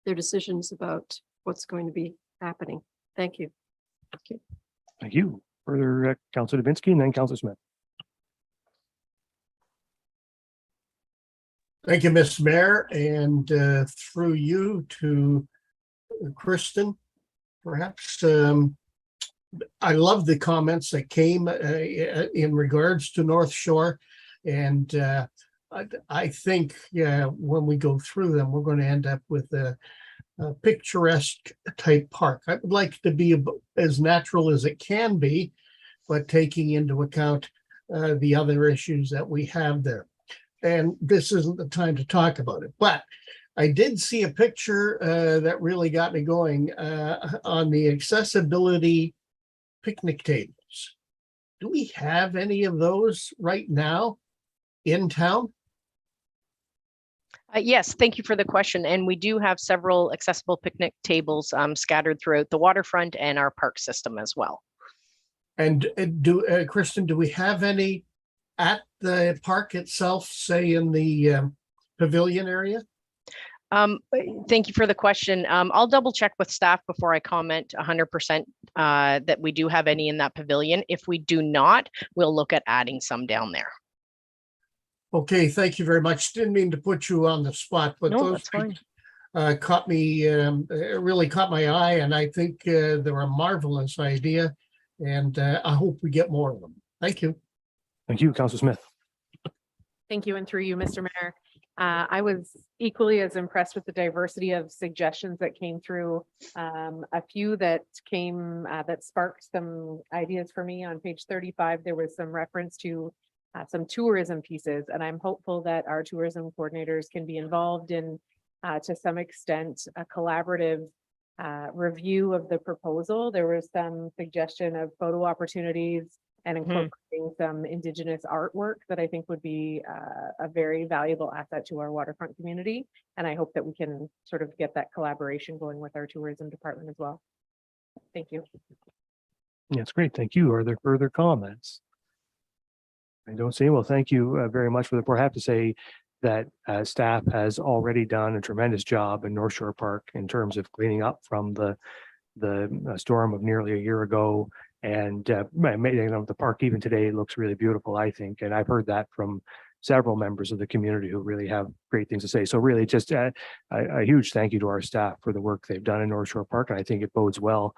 their decisions about what's going to be happening. Thank you. Thank you. Further, Councillor Dubinsky and then Councillor Smith. Thank you, Ms. Mayor, and through you to Kristen, perhaps. I love the comments that came in regards to North Shore, and I think when we go through them, we're going to end up with a picturesque type park. I would like to be as natural as it can be, but taking into account the other issues that we have there. And this isn't the time to talk about it, but I did see a picture that really got me going on the accessibility picnic tables. Do we have any of those right now in town? Yes, thank you for the question. And we do have several accessible picnic tables scattered throughout the waterfront and our park system as well. And Kristen, do we have any at the park itself, say in the pavilion area? Thank you for the question. I'll double check with staff before I comment 100% that we do have any in that pavilion. If we do not, we'll look at adding some down there. Okay, thank you very much. Didn't mean to put you on the spot, but No, those that's fine. Caught me, it really caught my eye, and I think they're a marvelous idea, and I hope we get more of them. Thank you. Thank you, Councillor Smith. Thank you, and through you, Mr. Mayor. I was equally as impressed with the diversity of suggestions that came through. A few that came that sparked some ideas for me. On page 35, there was some reference to some tourism pieces, and I'm hopeful that our tourism coordinators can be involved in, to some extent, a collaborative review of the proposal. There was some suggestion of photo opportunities and incorporating some Indigenous artwork that I think would be a very valuable asset to our waterfront community. And I hope that we can sort of get that collaboration going with our tourism department as well. Thank you. That's great. Thank you. Are there further comments? I don't see. Well, thank you very much for the report. I have to say that staff has already done a tremendous job in North Shore Park in terms of cleaning up from the storm of nearly a year ago. And the park even today looks really beautiful, I think. And I've heard that from several members of the community who really have great things to say. So really just a huge thank you to our staff for the work they've done in North Shore Park. And I think it bodes well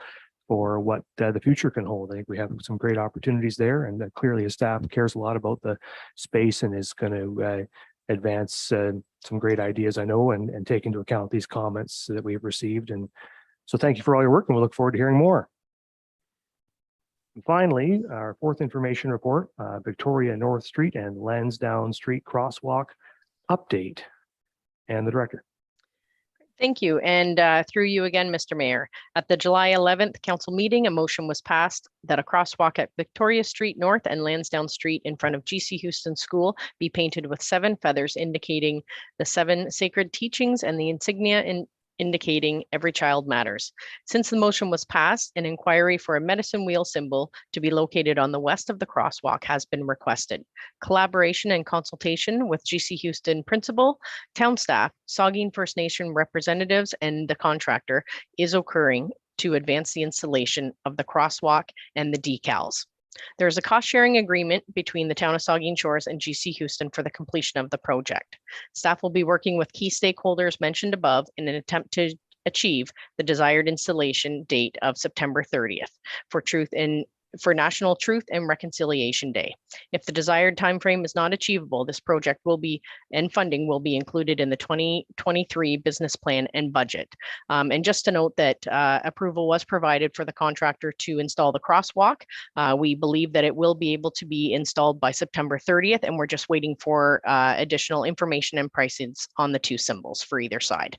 for what the future can hold. I think we have some great opportunities there, and clearly a staff cares a lot about the space and is going to advance some great ideas, I know, and take into account these comments that we've received. And so thank you for all your work, and we look forward to hearing more. And finally, our fourth information report, Victoria North Street and Lansdowne Street Crosswalk update, and the director. Thank you. And through you again, Mr. Mayor. At the July 11th council meeting, a motion was passed that a crosswalk at Victoria Street North and Lansdowne Street in front of GC Houston School be painted with 7 feathers indicating the 7 sacred teachings and the insignia indicating every child matters. Since the motion was passed, an inquiry for a medicine wheel symbol to be located on the west of the crosswalk has been requested. Collaboration and consultation with GC Houston principal, town staff, Saugeen First Nation representatives, and the contractor is occurring to advance the installation of the crosswalk and the decals. There is a cost-sharing agreement between the town of Saugeen Shores and GC Houston for the completion of the project. Staff will be working with key stakeholders mentioned above in an attempt to achieve the desired installation date of September 30th for National Truth and Reconciliation Day. If the desired timeframe is not achievable, this project will be, and funding will be included in the 2023 business plan and budget. And just to note that approval was provided for the contractor to install the crosswalk. We believe that it will be able to be installed by September 30th, and we're just waiting for additional information and prices on the 2 symbols for either side.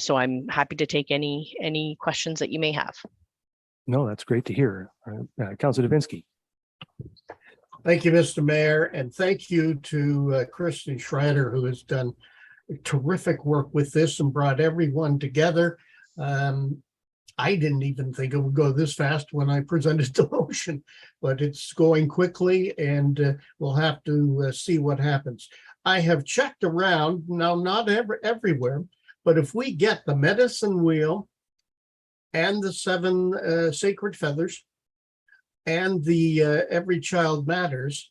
So I'm happy to take any questions that you may have. No, that's great to hear. Councilor Dubinsky. Thank you, Mr. Mayor, and thank you to Kristen Schreider, who has done terrific work with this and brought everyone together. I didn't even think it would go this fast when I presented the motion, but it's going quickly, and we'll have to see what happens. I have checked around, now not everywhere, but if we get the medicine wheel and the 7 sacred feathers and the Every Child Matters,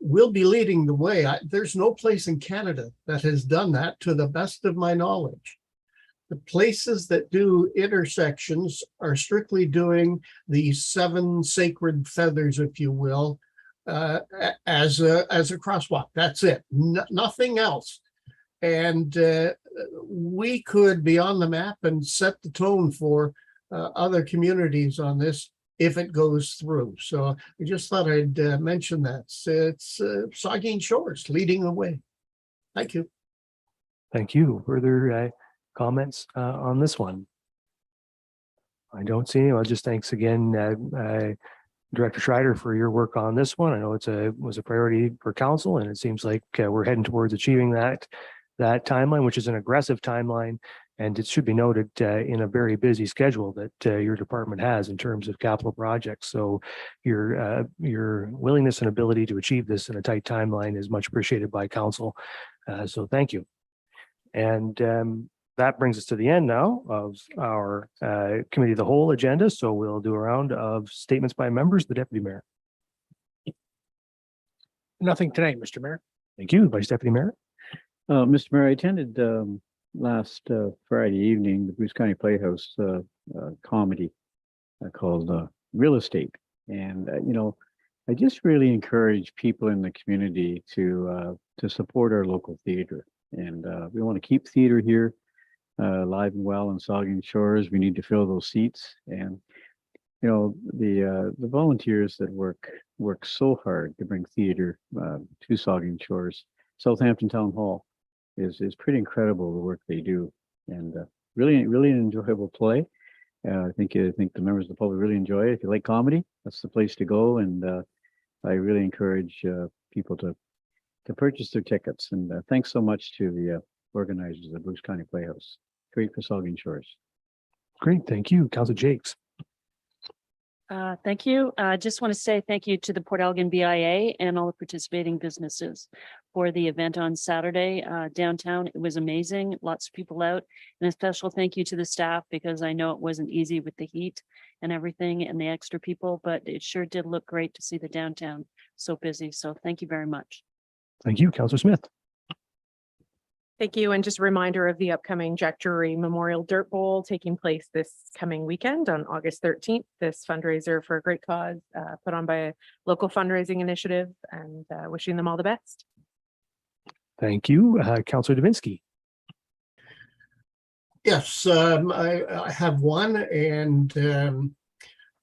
we'll be leading the way. There's no place in Canada that has done that to the best of my knowledge. The places that do intersections are strictly doing the 7 sacred feathers, if you will, as a crosswalk. That's it, nothing else. And we could be on the map and set the tone for other communities on this if it goes through. So I just thought I'd mention that. It's Saugeen Shores leading the way. Thank you. Thank you. Further comments on this one? I don't see any. Well, just thanks again, Director Schreider, for your work on this one. I know it was a priority for council, and it seems like we're heading towards achieving that timeline, which is an aggressive timeline. And it should be noted in a very busy schedule that your department has in terms of capital projects. So your willingness and ability to achieve this in a tight timeline is much appreciated by council. So thank you. And that brings us to the end now of our committee of the whole agenda. So we'll do a round of statements by members. The Deputy Mayor. Nothing tonight, Mr. Mayor. Thank you, Vice Deputy Mayor. Mr. Mayor, I attended last Friday evening the Bruce County Playhouse comedy called Real Estate. And, I just really encourage people in the community to support our local theater. And we want to keep theater here alive and well in Saugeen Shores. We need to fill those seats. And, the volunteers that work so hard to bring theater to Saugeen Shores, Southampton Town Hall, is pretty incredible, the work they do, and really an enjoyable play. I think the members of the public really enjoy it. If you like comedy, that's the place to go. And I really encourage people to purchase their tickets. And thanks so much to the organizers of the Bruce County Playhouse. Great for Saugeen Shores. Great, thank you. Councillor Jakes. Thank you. I just want to say thank you to the Port Elgin BIA and all the participating businesses for the event on Saturday downtown. It was amazing. Lots of people out, and a special thank you to the staff because I know it wasn't easy with the heat and everything and the extra people, but it sure did look great to see the downtown so busy. So thank you very much. Thank you, Councillor Smith. Thank you. And just a reminder of the upcoming Jack Drury Memorial Dirt Bowl taking place this coming weekend on August 13th. This fundraiser for a great cause put on by a local fundraising initiative, and wishing them all the best. Thank you, Councillor Davinsky. Yes, I have one, and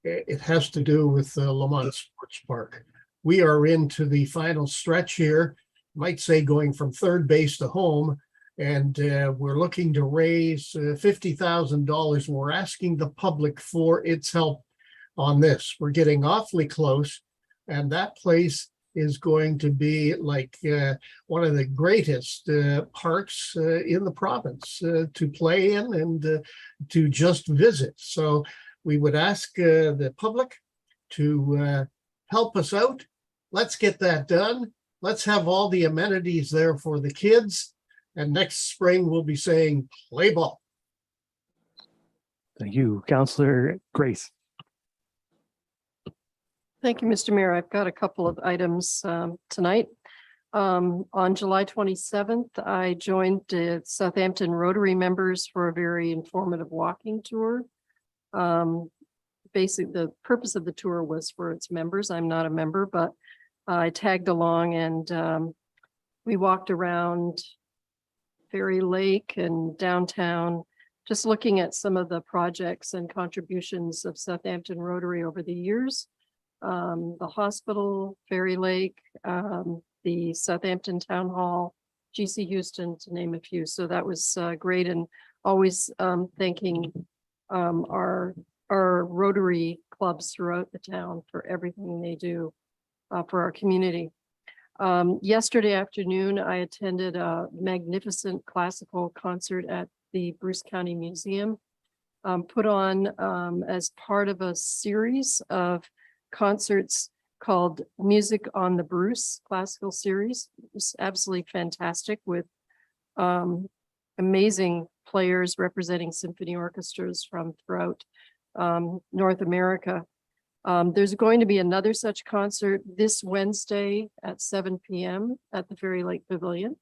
it has to do with the Lamont Sports Park. We are into the final stretch here, might say going from third base to home, and we're looking to raise $50,000. We're asking the public for its help on this. We're getting awfully close, and that place is going to be like one of the greatest parks in the province to play in and to just visit. So we would ask the public to help us out. Let's get that done. Let's have all the amenities there for the kids. And next spring, we'll be saying, play ball. Thank you, Councillor Grace. Thank you, Mr. Mayor. I've got a couple of items tonight. On July 27th, I joined Southampton Rotary members for a very informative walking tour. Basically, the purpose of the tour was for its members. I'm not a member, but I tagged along, and we walked around Ferry Lake and downtown, just looking at some of the projects and contributions of Southampton Rotary over the years. The hospital, Ferry Lake, the Southampton Town Hall, GC Houston, to name a few. So that was great, and always thanking our Rotary clubs throughout the town for everything they do for our community. Yesterday afternoon, I attended a magnificent classical concert at the Bruce County Museum, put on as part of a series of concerts called Music on the Bruce classical series. It was absolutely fantastic, with amazing players representing symphony orchestras from throughout North America. There's going to be another such concert this Wednesday at 7 p.m. at the Ferry Lake Pavilion,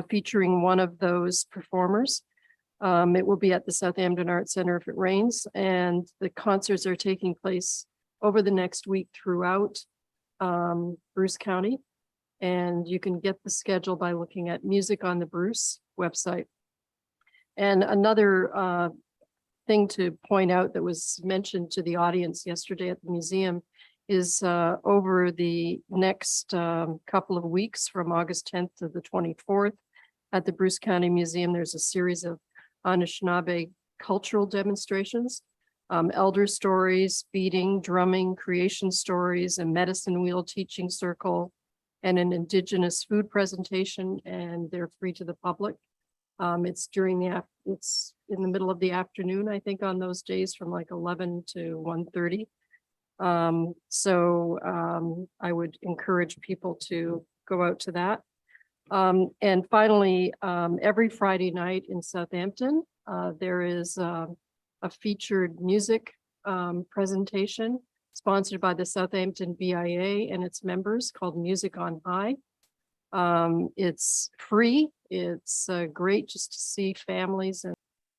featuring one of those performers. It will be at the Southampton Arts Center if it rains, and the concerts are taking place over the next week throughout Bruce County. And you can get the schedule by looking at Music on the Bruce website. And another thing to point out that was mentioned to the audience yesterday at the museum is over the next couple of weeks, from August 10th to the 24th, at the Bruce County Museum, there's a series of Anishinaabe cultural demonstrations, elder stories, beading, drumming, creation stories, a medicine wheel teaching circle, and an Indigenous food presentation, and they're free to the public. It's in the middle of the afternoon, I think, on those days from like 11 to 1:30. I would encourage people to go out to that. And finally, every Friday night in Southampton, there is a featured music presentation sponsored by the Southampton BIA and its members, called Music on High. It's free. It's great just to see families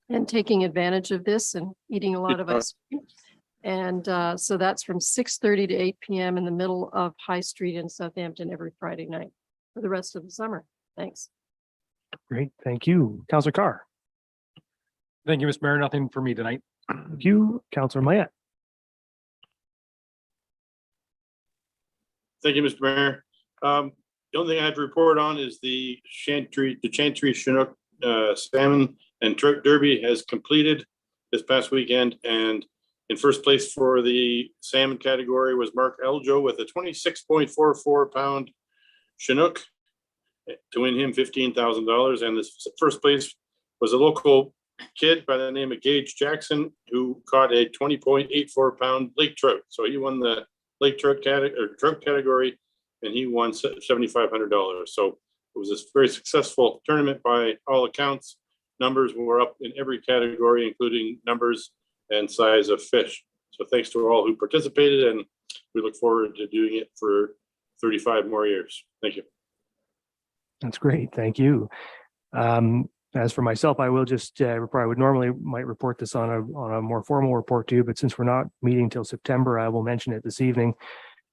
and taking advantage of this and eating a lot of ice cream. And so that's from 6:30 to 8 p.m. in the middle of High Street in Southampton every Friday night for the rest of the summer. Thanks. Great, thank you. Councillor Carr. Thank you, Mr. Mayor. Nothing for me tonight. Thank you. Councillor Mayette. Thank you, Mr. Mayor. The only thing I have to report on is the Chantry Chinook Salmon and Trout Derby has completed this past weekend, and In first place for the salmon category was Mark Eljo with a 26.44 pound Chinook to win him $15,000. And this first place was a local kid by the name of Gage Jackson, who caught a 20.84 pound lake trout. So he won the lake trout category, and he won $7,500. So it was a very successful tournament by all accounts. Numbers were up in every category, including numbers and size of fish. So thanks to all who participated, and we look forward to doing it for 35 more years. Thank you. That's great. Thank you. As for myself, I will just report. I would normally might report this on a more formal report to you, but since we're not meeting till September, I will mention it this evening.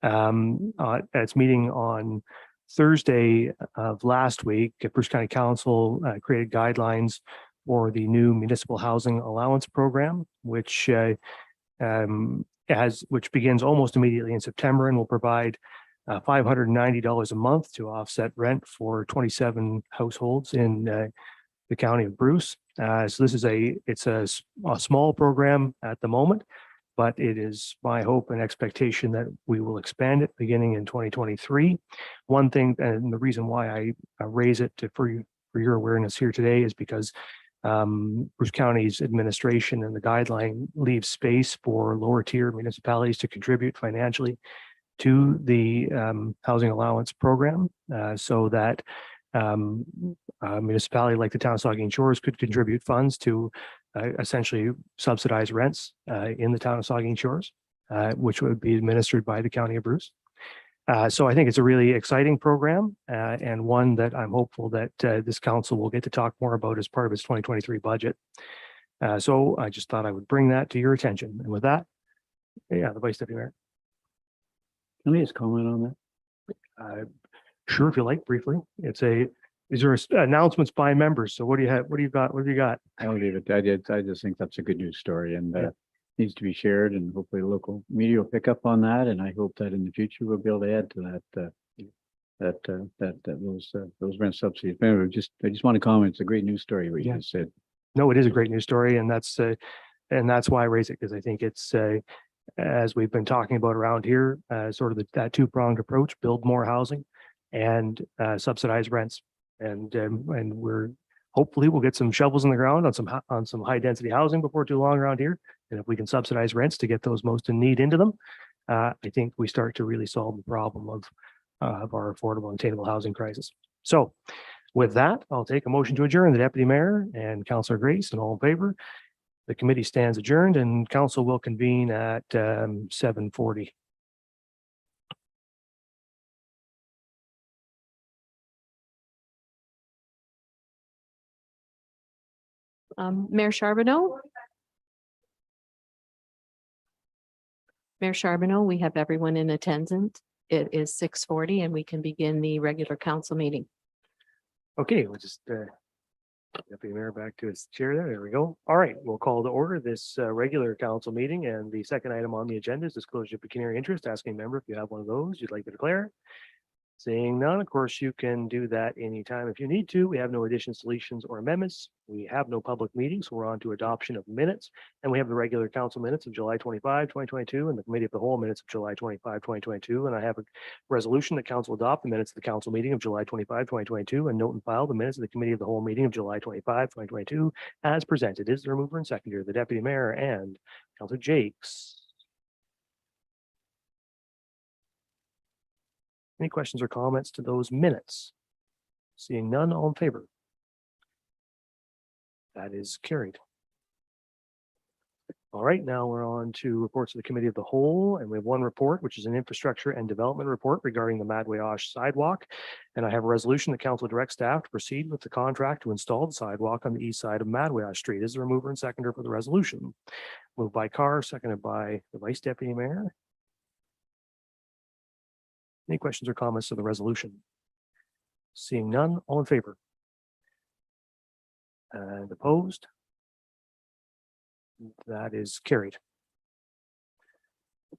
At its meeting on Thursday of last week, Bruce County Council created guidelines for the new municipal housing allowance program, which begins almost immediately in September and will provide $590 a month to offset rent for 27 households in the county of Bruce. So this is a small program at the moment, but it is my hope and expectation that we will expand it beginning in 2023. One thing, and the reason why I raise it for your awareness here today is because Bruce County's administration and the guideline leaves space for lower tier municipalities to contribute financially to the housing allowance program, so that a municipality like the town of Saugeen Shores could contribute funds to essentially subsidize rents in the town of Saugeen Shores, which would be administered by the county of Bruce. So I think it's a really exciting program and one that I'm hopeful that this council will get to talk more about as part of its 2023 budget. So I just thought I would bring that to your attention. And with that, yeah, the Vice Deputy Mayor. Can I just comment on that? Sure, if you like, briefly. Is there announcements by members? So what do you have? What do you got? What have you got? I'll leave it. I just think that's a good news story, and needs to be shared, and hopefully local media will pick up on that. And I hope that in the future we'll be able to add to those rent subsidies. But anyway, I just want to comment. It's a great news story what you just said. No, it is a great news story, and that's why I raise it, because I think it's as we've been talking about around here, sort of that two-pronged approach: build more housing and subsidize rents. And we're hopefully we'll get some shovels in the ground on some high density housing before too long around here. And if we can subsidize rents to get those most in need into them, I think we start to really solve the problem of our affordable and attainable housing crisis. So with that, I'll take a motion to adjourn. The Deputy Mayor and Councillor Grace, and all in favor. The committee stands adjourned, and council will convene at 7:40. Mayor Charbonneau? Mayor Charbonneau, we have everyone in attendance. It is 6:40 and we can begin the regular council meeting. Okay, we'll just Deputy Mayor back to his chair there. There we go. All right, we'll call to order this regular council meeting, and the second item on the agenda is disclosure of pecuniary interest. Asking member if you have one of those you'd like to declare. Seeing none, of course, you can do that anytime if you need to. We have no additions, deletions, or amendments. We have no public meetings, so we're on to adoption of minutes. And we have the regular council minutes of July 25, 2022, and the committee of the whole minutes of July 25, 2022. And I have a resolution that council adopt the minutes of the council meeting of July 25, 2022, and note and file the minutes of the committee of the whole meeting of July 25, 2022, as presented. Is the mover and seconder, the Deputy Mayor and Councilor Jakes. Any questions or comments to those minutes? Seeing none, all in favor? That is carried. All right, now we're on to reports of the Committee of the Whole, and we have one report, which is an infrastructure and development report regarding the Madway-Osh sidewalk. And I have a resolution that council directs staff to proceed with the contract to install the sidewalk on the east side of Madway-Osh Street. Is the mover and seconder for the resolution? Moved by Carr, seconded by the Vice Deputy Mayor. Any questions or comments to the resolution? Seeing none, all in favor? And opposed? That is carried.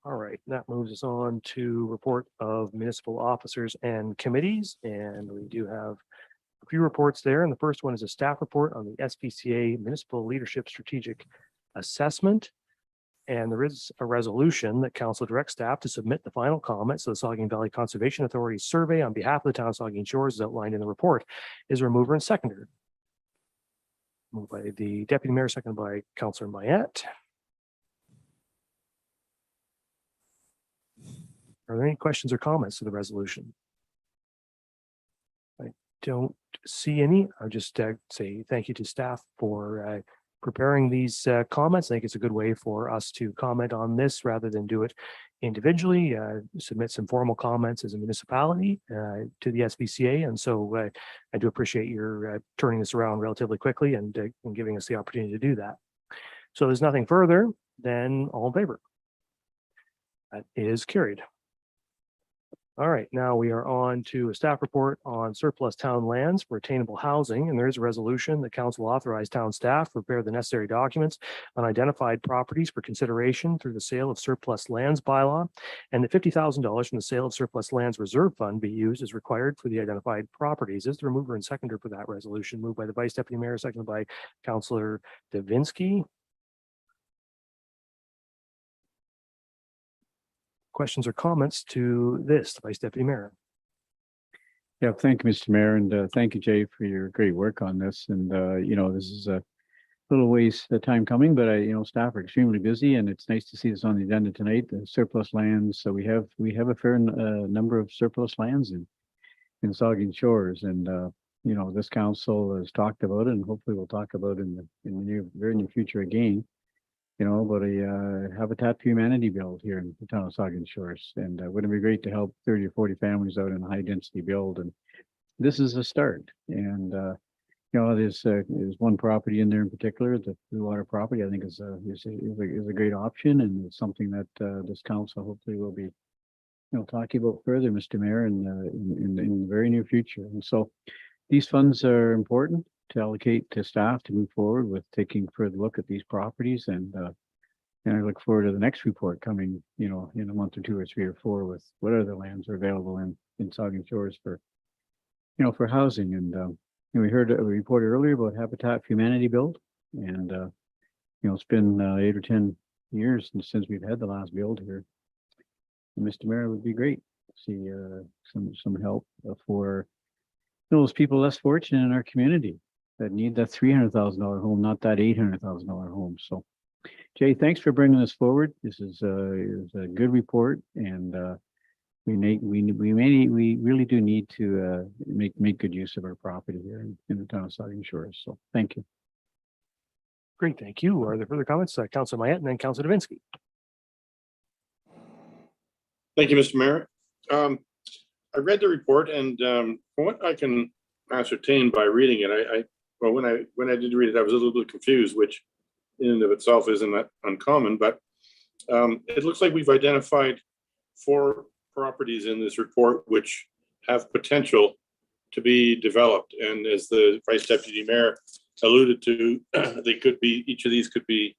All right, that moves us on to report of municipal officers and committees. And we do have a few reports there. And the first one is a staff report on the SPCA Municipal Leadership Strategic Assessment. And there is a resolution that council directs staff to submit the final comments to the Saugeen Valley Conservation Authority survey on behalf of the town of Saugeen Shores as outlined in the report. Is there a mover and seconder? Moved by the deputy mayor, seconded by Councillor Mayette. Are there any questions or comments to the resolution? I don't see any. I'll just say thank you to staff for preparing these comments. I think it's a good way for us to comment on this rather than do it individually, submit some formal comments as a municipality to the SPCA. And so I do appreciate your turning this around relatively quickly and giving us the opportunity to do that. So there's nothing further, then all in favor. That is carried. All right, now we are on to a staff report on surplus town lands for attainable housing, and there is a resolution that council authorized town staff to prepare the necessary documents on identified properties for consideration through the sale of surplus lands bylaw, and the $50,000 from the sale of surplus lands reserve fund be used as required for the identified properties. Is the mover and seconder for that resolution? Moved by the vice deputy mayor, seconded by Councillor Davinsky. Questions or comments to this, Vice Deputy Mayor? Yeah, thank you, Mr. Mayor, and thank you, Jay, for your great work on this. And this is a little ways of time coming, but staff are extremely busy, and it's nice to see this on the agenda tonight. The surplus lands. So we have a fair number of surplus lands in Saugeen Shores, and this council has talked about it, and hopefully we'll talk about it in the very near future again. About a Habitat for Humanity build here in the town of Saugeen Shores. And wouldn't it be great to help 30 or 40 families out in a high density build? And this is a start. And, there's one property in there in particular, the Blue Water property, I think is a great option. And it's something that this council hopefully will be, talking about further, Mr. Mayor, in the very near future. And so these funds are important to allocate to staff to move forward with taking further look at these properties, and I look forward to the next report coming, in a month or 2 or 3 or 4 with what other lands are available in Saugeen Shores for, for housing. And we heard a report earlier about Habitat for Humanity build, and it's been 8 or 10 years since we've had the last build here. And Mr. Mayor, it would be great to see some help for those people less fortunate in our community that need that $300,000 home, not that $800,000 home. So, Jay, thanks for bringing this forward. This is a good report, and we really do need to make good use of our property here in the town of Saugeen Shores. So, thank you. Great, thank you. Are there further comments? Councillor Mayette and then Councillor Davinsky. Thank you, Mr. Mayor. I read the report, and from what I can ascertain by reading it, when I did read it, I was a little bit confused, which in and of itself isn't that uncommon, but it looks like we've identified 4 properties in this report which have potential to be developed. And as the Vice Deputy Mayor alluded to, each of these could be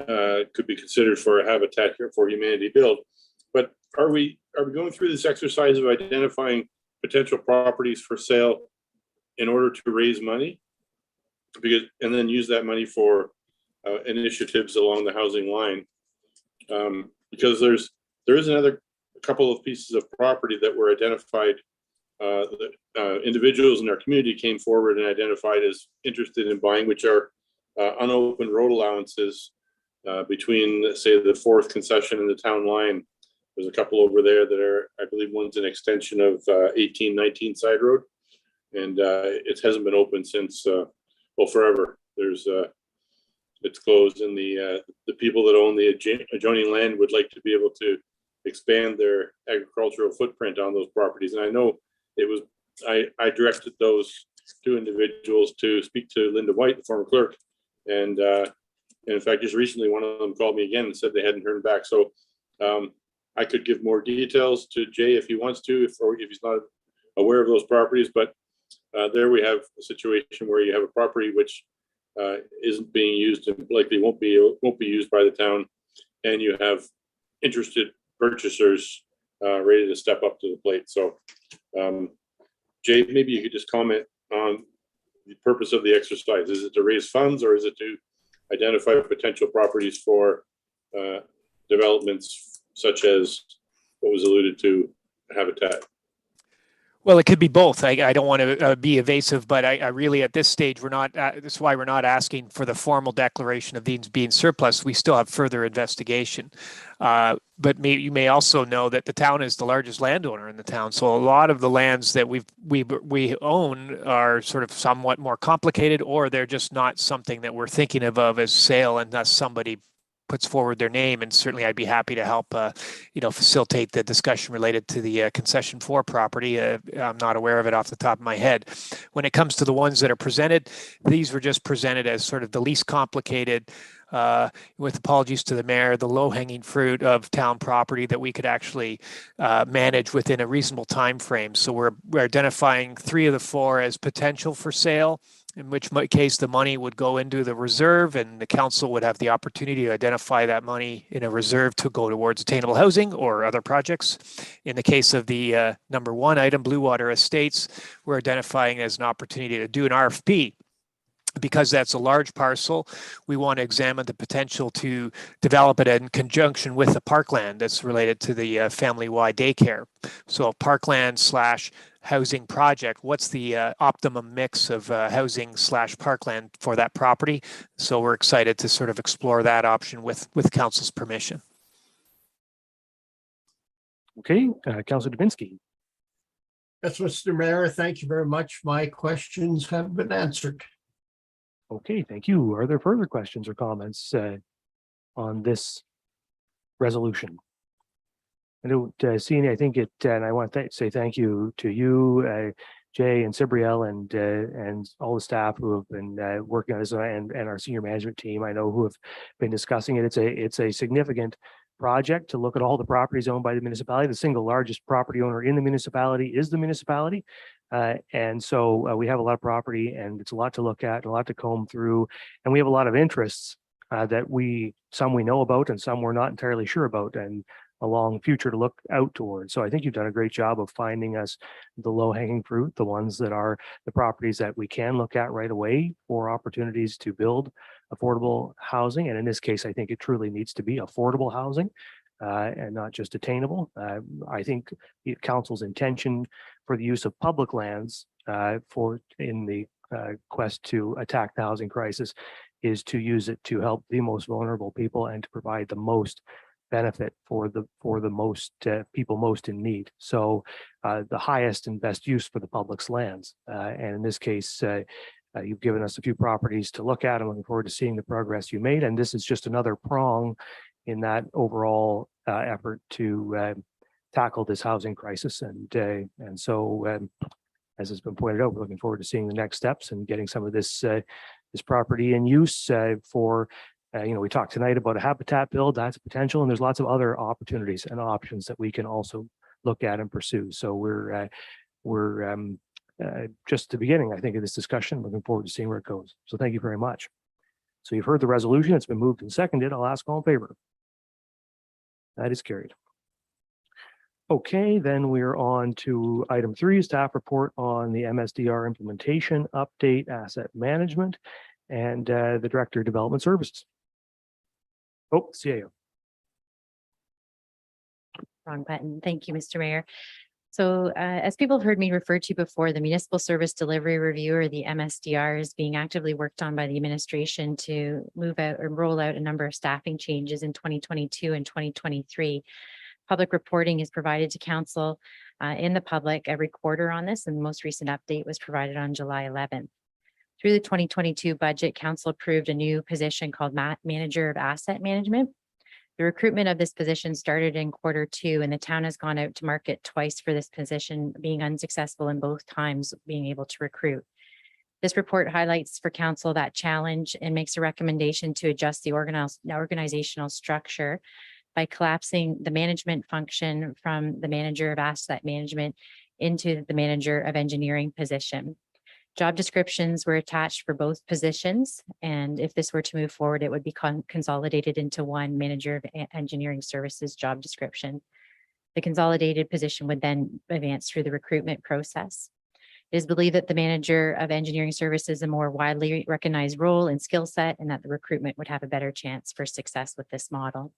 considered for a Habitat for Humanity build. But are we going through this exercise of identifying potential properties for sale in order to raise money, and then use that money for initiatives along the housing line? Because there is another couple of pieces of property that were identified, that individuals in our community came forward and identified as interested in buying, which are unopened road allowances between, say, the 4th concession and the town line. There's a couple over there that are, I believe one's an extension of 1819 Side Road, and it hasn't been open since, forever. It's closed, and the people that own the adjoining land would like to be able to expand their agricultural footprint on those properties. And I know I directed those 2 individuals to speak to Linda White, the former clerk, and in fact, just recently, one of them called me again and said they hadn't heard back. So I could give more details to Jay if he wants to, or if he's not aware of those properties. But there we have a situation where you have a property which isn't being used and likely won't be used by the town, and you have interested purchasers ready to step up to the plate. So, Jay, maybe you could just comment on the purpose of the exercise. Is it to raise funds, or is it to identify potential properties for developments such as what was alluded to, Habitat? Well, it could be both. I don't want to be evasive, but I really, at this stage, we're not, that's why we're not asking for the formal declaration of these being surplus. We still have further investigation. But you may also know that the town is the largest landowner in the town. So a lot of the lands that we own are sort of somewhat more complicated, or they're just not something that we're thinking of as sale unless somebody puts forward their name. And certainly I'd be happy to help, facilitate the discussion related to the concession 4 property. I'm not aware of it off the top of my head. When it comes to the ones that are presented, these were just presented as sort of the least complicated, with apologies to the mayor, the low-hanging fruit of town property that we could actually manage within a reasonable time frame. So we're identifying 3 of the 4 as potential for sale, in which case the money would go into the reserve and the council would have the opportunity to identify that money in a reserve to go towards attainable housing or other projects. In the case of the number 1 item, Blue Water Estates, we're identifying as an opportunity to do an RFP. Because that's a large parcel, we want to examine the potential to develop it in conjunction with the parkland that's related to the family-wide daycare. So parkland / housing project, what's the optimum mix of housing / parkland for that property? So we're excited to sort of explore that option with council's permission. Okay, Councilor Dubinsky. Yes, Mr. Mayor, thank you very much. My questions have been answered. Okay, thank you. Are there further questions or comments on this resolution? I don't see any. I think and I want to say thank you to you, Jay and Cibriel, and all the staff who have been working on this, and our senior management team. I know who have been discussing it. It's a significant project to look at all the properties owned by the municipality. The single largest property owner in the municipality is the municipality. And so we have a lot of property, and it's a lot to look at, a lot to comb through, and we have a lot of interests that some we know about and some we're not entirely sure about, and a long future to look out towards. So I think you've done a great job of finding us the low-hanging fruit, the ones that are the properties that we can look at right away for opportunities to build affordable housing. And in this case, I think it truly needs to be affordable housing and not just attainable. I think the council's intention for the use of public lands in the quest to attack the housing crisis is to use it to help the most vulnerable people and to provide the most benefit for the most people most in need. So the highest and best use for the public's lands. And in this case, you've given us a few properties to look at. I'm looking forward to seeing the progress you made. And this is just another prong in that overall effort to tackle this housing crisis. And so, as has been pointed out, we're looking forward to seeing the next steps and getting some of this property in use for. We talked tonight about a habitat build. That's a potential, and there's lots of other opportunities and options that we can also look at and pursue. So we're just at the beginning, I think, of this discussion. Looking forward to seeing where it goes. So thank you very much. So you've heard the resolution. It's been moved and seconded. I'll ask all in favor. That is carried. Okay, then we're on to item 3, staff report on the MSDR implementation update, asset management, and the Director of Development Services. Oh, CAO. Wrong button. Thank you, Mr. Mayor. So as people have heard me refer to before, the Municipal Service Delivery Review, or the MSDR, is being actively worked on by the administration to move out or roll out a number of staffing changes in 2022 and 2023. Public reporting is provided to council in the public every quarter on this, and the most recent update was provided on July 11th. Through the 2022 budget, council approved a new position called Manager of Asset Management. The recruitment of this position started in Q2, and the town has gone out to market twice for this position, being unsuccessful in both times being able to recruit. This report highlights for council that challenge and makes a recommendation to adjust the organizational structure by collapsing the management function from the Manager of Asset Management into the Manager of Engineering position. Job descriptions were attached for both positions, and if this were to move forward, it would be consolidated into one Manager of Engineering Services job description. The consolidated position would then advance through the recruitment process. It is believed that the manager of engineering services is a more widely recognized role and skill set, and that the recruitment would have a better chance for success with this model.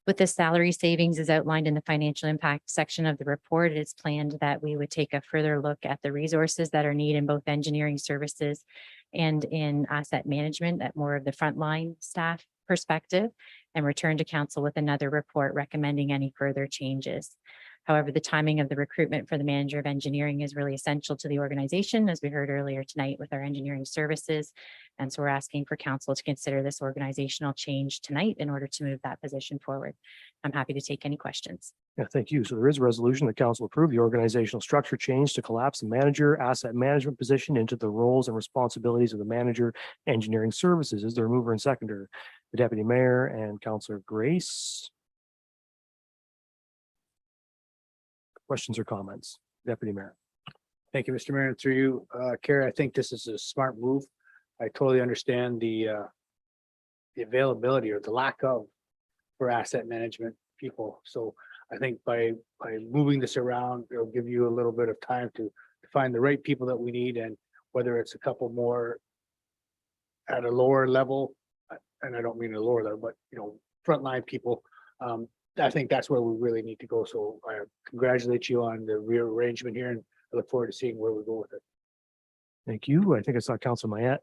With the salary savings as outlined in the financial impact section of the report, it is planned that we would take a further look at the resources that are needed in both engineering services and in asset management at more of the frontline staff perspective, and return to council with another report recommending any further changes. However, the timing of the recruitment for the manager of engineering is really essential to the organization, as we heard earlier tonight with our engineering services. And so we're asking for council to consider this organizational change tonight in order to move that position forward. I'm happy to take any questions. Yeah, thank you. So there is a resolution that council approved the organizational structure change to collapse the manager asset management position into the roles and responsibilities of the manager engineering services. Is there a mover and seconder? The deputy mayor and Councillor Grace. Questions or comments? Deputy Mayor. Thank you, Mr. Mayor. And through you, Kara, I think this is a smart move. I totally understand the availability or the lack of for asset management people. So I think by moving this around, it'll give you a little bit of time to find the right people that we need, and whether it's a couple more at a lower level, and I don't mean a lower level, but frontline people. I think that's where we really need to go. So I congratulate you on the rearrangement here, and I look forward to seeing where we go with it. Thank you. I think I saw Councilor Mayette.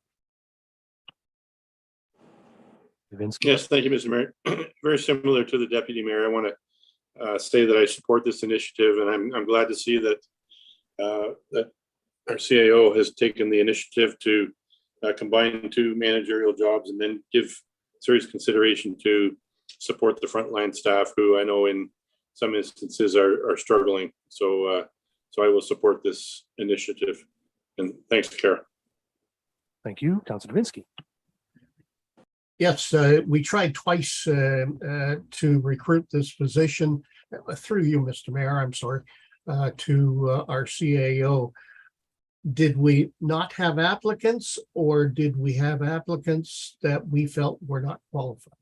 Yes, thank you, Mr. Mayor. Very similar to the deputy mayor. I want to say that I support this initiative, and I'm glad to see that that our CAO has taken the initiative to combine two managerial jobs and then give serious consideration to support the frontline staff, who I know in some instances are struggling. So I will support this initiative. And thanks, Kara. Thank you, Councilor Davinsky. Yes, we tried twice to recruit this position through you, Mr. Mayor, I'm sorry, to our CAO. Did we not have applicants, or did we have applicants that we felt were not qualified?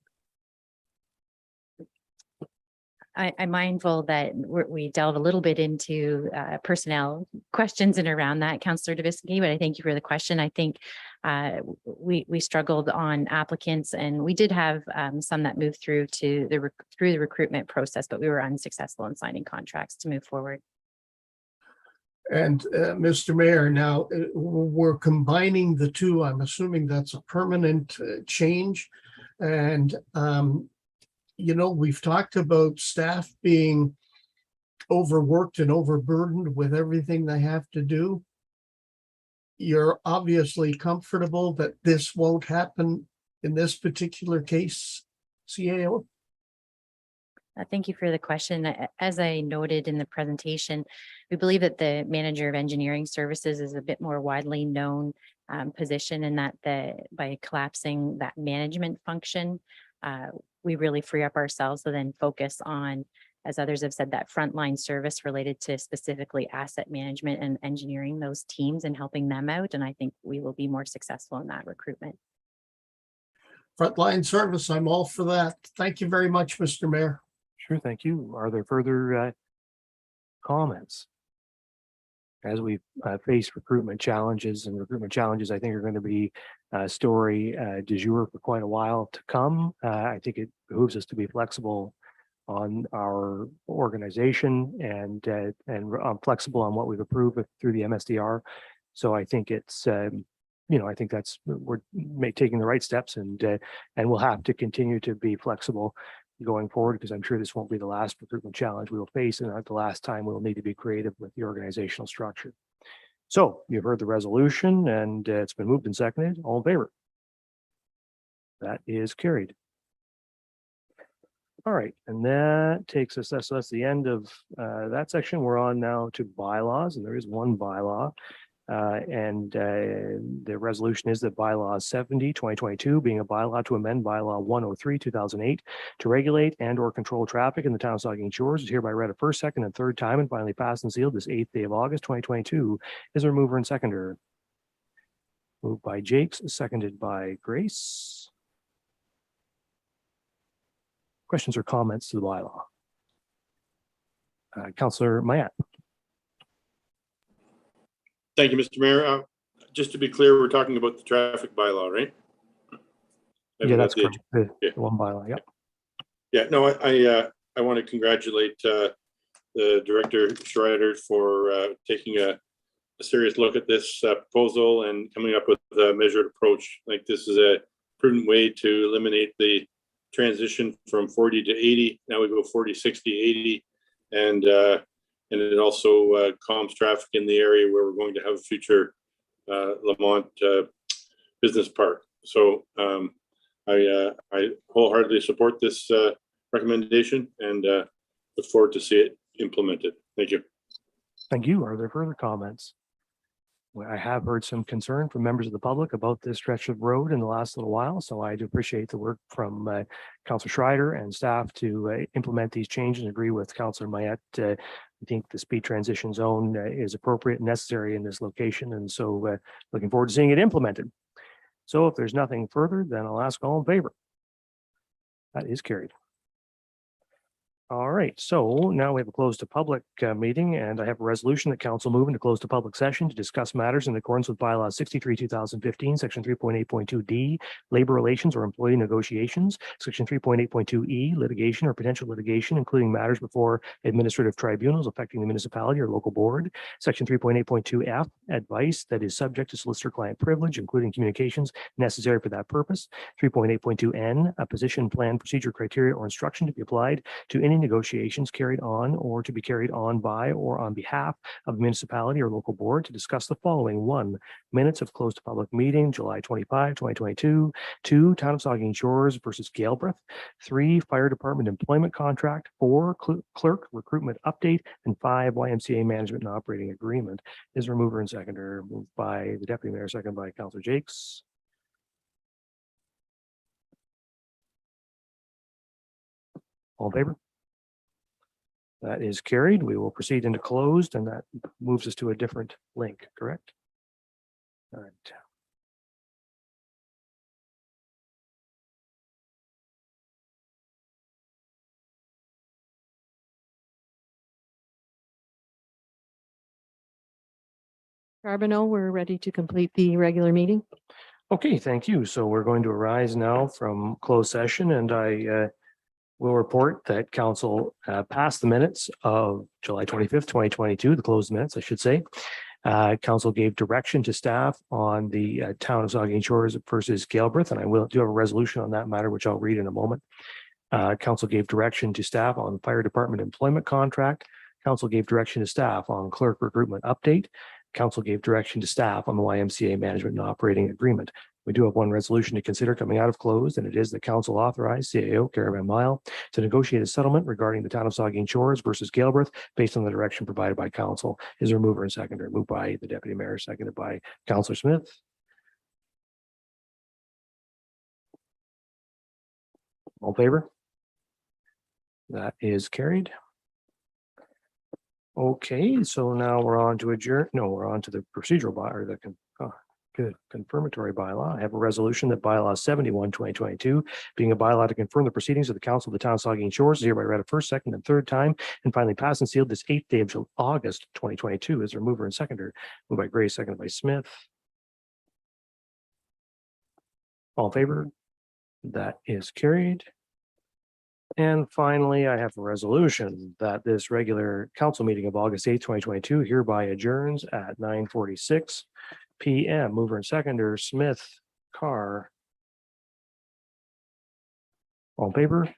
I'm mindful that we delve a little bit into personnel questions and around that, Councillor Davinsky, but I thank you for the question. I think we struggled on applicants, and we did have some that moved through to the recruitment process, but we were unsuccessful in signing contracts to move forward. And Mr. Mayor, now we're combining the two. I'm assuming that's a permanent change. And we've talked about staff being overworked and overburdened with everything they have to do. You're obviously comfortable that this won't happen in this particular case, CAO? Thank you for the question. As I noted in the presentation, we believe that the manager of engineering services is a bit more widely known position, and that by collapsing that management function, we really free up ourselves to then focus on, as others have said, that frontline service related to specifically asset management and engineering, those teams, and helping them out. And I think we will be more successful in that recruitment. Frontline service, I'm all for that. Thank you very much, Mr. Mayor. Sure, thank you. Are there further comments? As we face recruitment challenges, and recruitment challenges, I think, are going to be a story du jour for quite a while to come. I think it behooves us to be flexible on our organization and flexible on what we've approved through the MSDR. So I think it's I think that's we're taking the right steps, and we'll have to continue to be flexible going forward, because I'm sure this won't be the last recruitment challenge we will face, and not the last time we'll need to be creative with the organizational structure. So you've heard the resolution, and it's been moved and seconded. All in favor? That is carried. All right, and that takes us, so that's the end of that section. We're on now to bylaws, and there is one bylaw. The resolution is that bylaw 70, 2022, being a bylaw to amend bylaw 103, 2008, to regulate and or control traffic in the town of Saugeen Shores, is hereby read a first, second, and third time and finally passed and sealed this 8th day of August, 2022. Is there a mover and seconder? Moved by Jakes, seconded by Grace. Questions or comments to the bylaw? Councillor Mayette. Thank you, Mr. Mayor. Just to be clear, we're talking about the traffic bylaw, right? Yeah, that's correct. The Yeah. one bylaw, yep. Yeah, no, I want to congratulate the Director Schreider for taking a serious look at this proposal and coming up with a measured approach. Like, this is a prudent way to eliminate the transition from 40 to 80. Now we go 40, 60, 80. And it also calms traffic in the area where we're going to have a future Lamont business park. So I wholeheartedly support this recommendation and look forward to see it implemented. Thank you. Thank you. Are there further comments? Well, I have heard some concern from members of the public about this stretch of road in the last little while, so I do appreciate the work from Councillor Schreider and staff to implement these changes and agree with Councillor Mayette. I think the speed transition zone is appropriate and necessary in this location, and so looking forward to seeing it implemented. So if there's nothing further, then I'll ask all in favor. That is carried. All right, so now we have a closed to public meeting, and I have a resolution that council moving to close to public session to discuss matters in accordance with bylaw 63, 2015, section 3.8.2D, labor relations or employee negotiations, section 3.8.2E, litigation or potential litigation, including matters before administrative tribunals affecting the municipality or local board, section 3.8.2F, advice that is subject to solicitor-client privilege, including communications necessary for that purpose, 3.8.2N, a position, plan, procedure, criteria, or instruction to be applied to any negotiations carried on or to be carried on by or on behalf of the municipality or local board to discuss the following: 1, minutes of closed to public meeting, July 25, 2022, 2, Town of Saugeen Shores versus Galbraith, 3, fire department employment contract, 4, clerk recruitment update, and 5, YMCA management and operating agreement. Is there a mover and seconder? Moved by the deputy mayor, second by Councillor Jakes. All in favor? That is carried. We will proceed into closed, and that moves us to a different link, correct? All right. Charbonneau, we're ready to complete the regular meeting. Okay, thank you. So we're going to arise now from closed session, and I will report that council passed the minutes of July 25th, 2022, the closed minutes, I should say. Council gave direction to staff on the Town of Saugeen Shores versus Galbraith, and I do have a resolution on that matter, which I'll read in a moment. Council gave direction to staff on fire department employment contract. Council gave direction to staff on clerk recruitment update. Council gave direction to staff on the YMCA management and operating agreement. We do have one resolution to consider coming out of closed, and it is the council authorized CAO Caravan Mile to negotiate a settlement regarding the Town of Saugeen Shores versus Galbraith based on the direction provided by council. Is there a mover and seconder? Moved by the deputy mayor, seconded by Councillor Smith. All in favor? That is carried. Okay, so now we're on to we're on to the procedural or the confirmatory bylaw. I have a resolution that bylaw 71, 2022, being a bylaw to confirm the proceedings of the council of the Town of Saugeen Shores, is hereby read a first, second, and third time, and finally passed and sealed this 8th day of August, 2022. Is there a mover and seconder? Moved by Gray, seconded by Smith. All in favor? That is carried. And finally, I have a resolution that this regular council meeting of August 8th, 2022 hereby adjourns at 9:46 p.m. Mover and seconder, Smith, Carr. All in favor?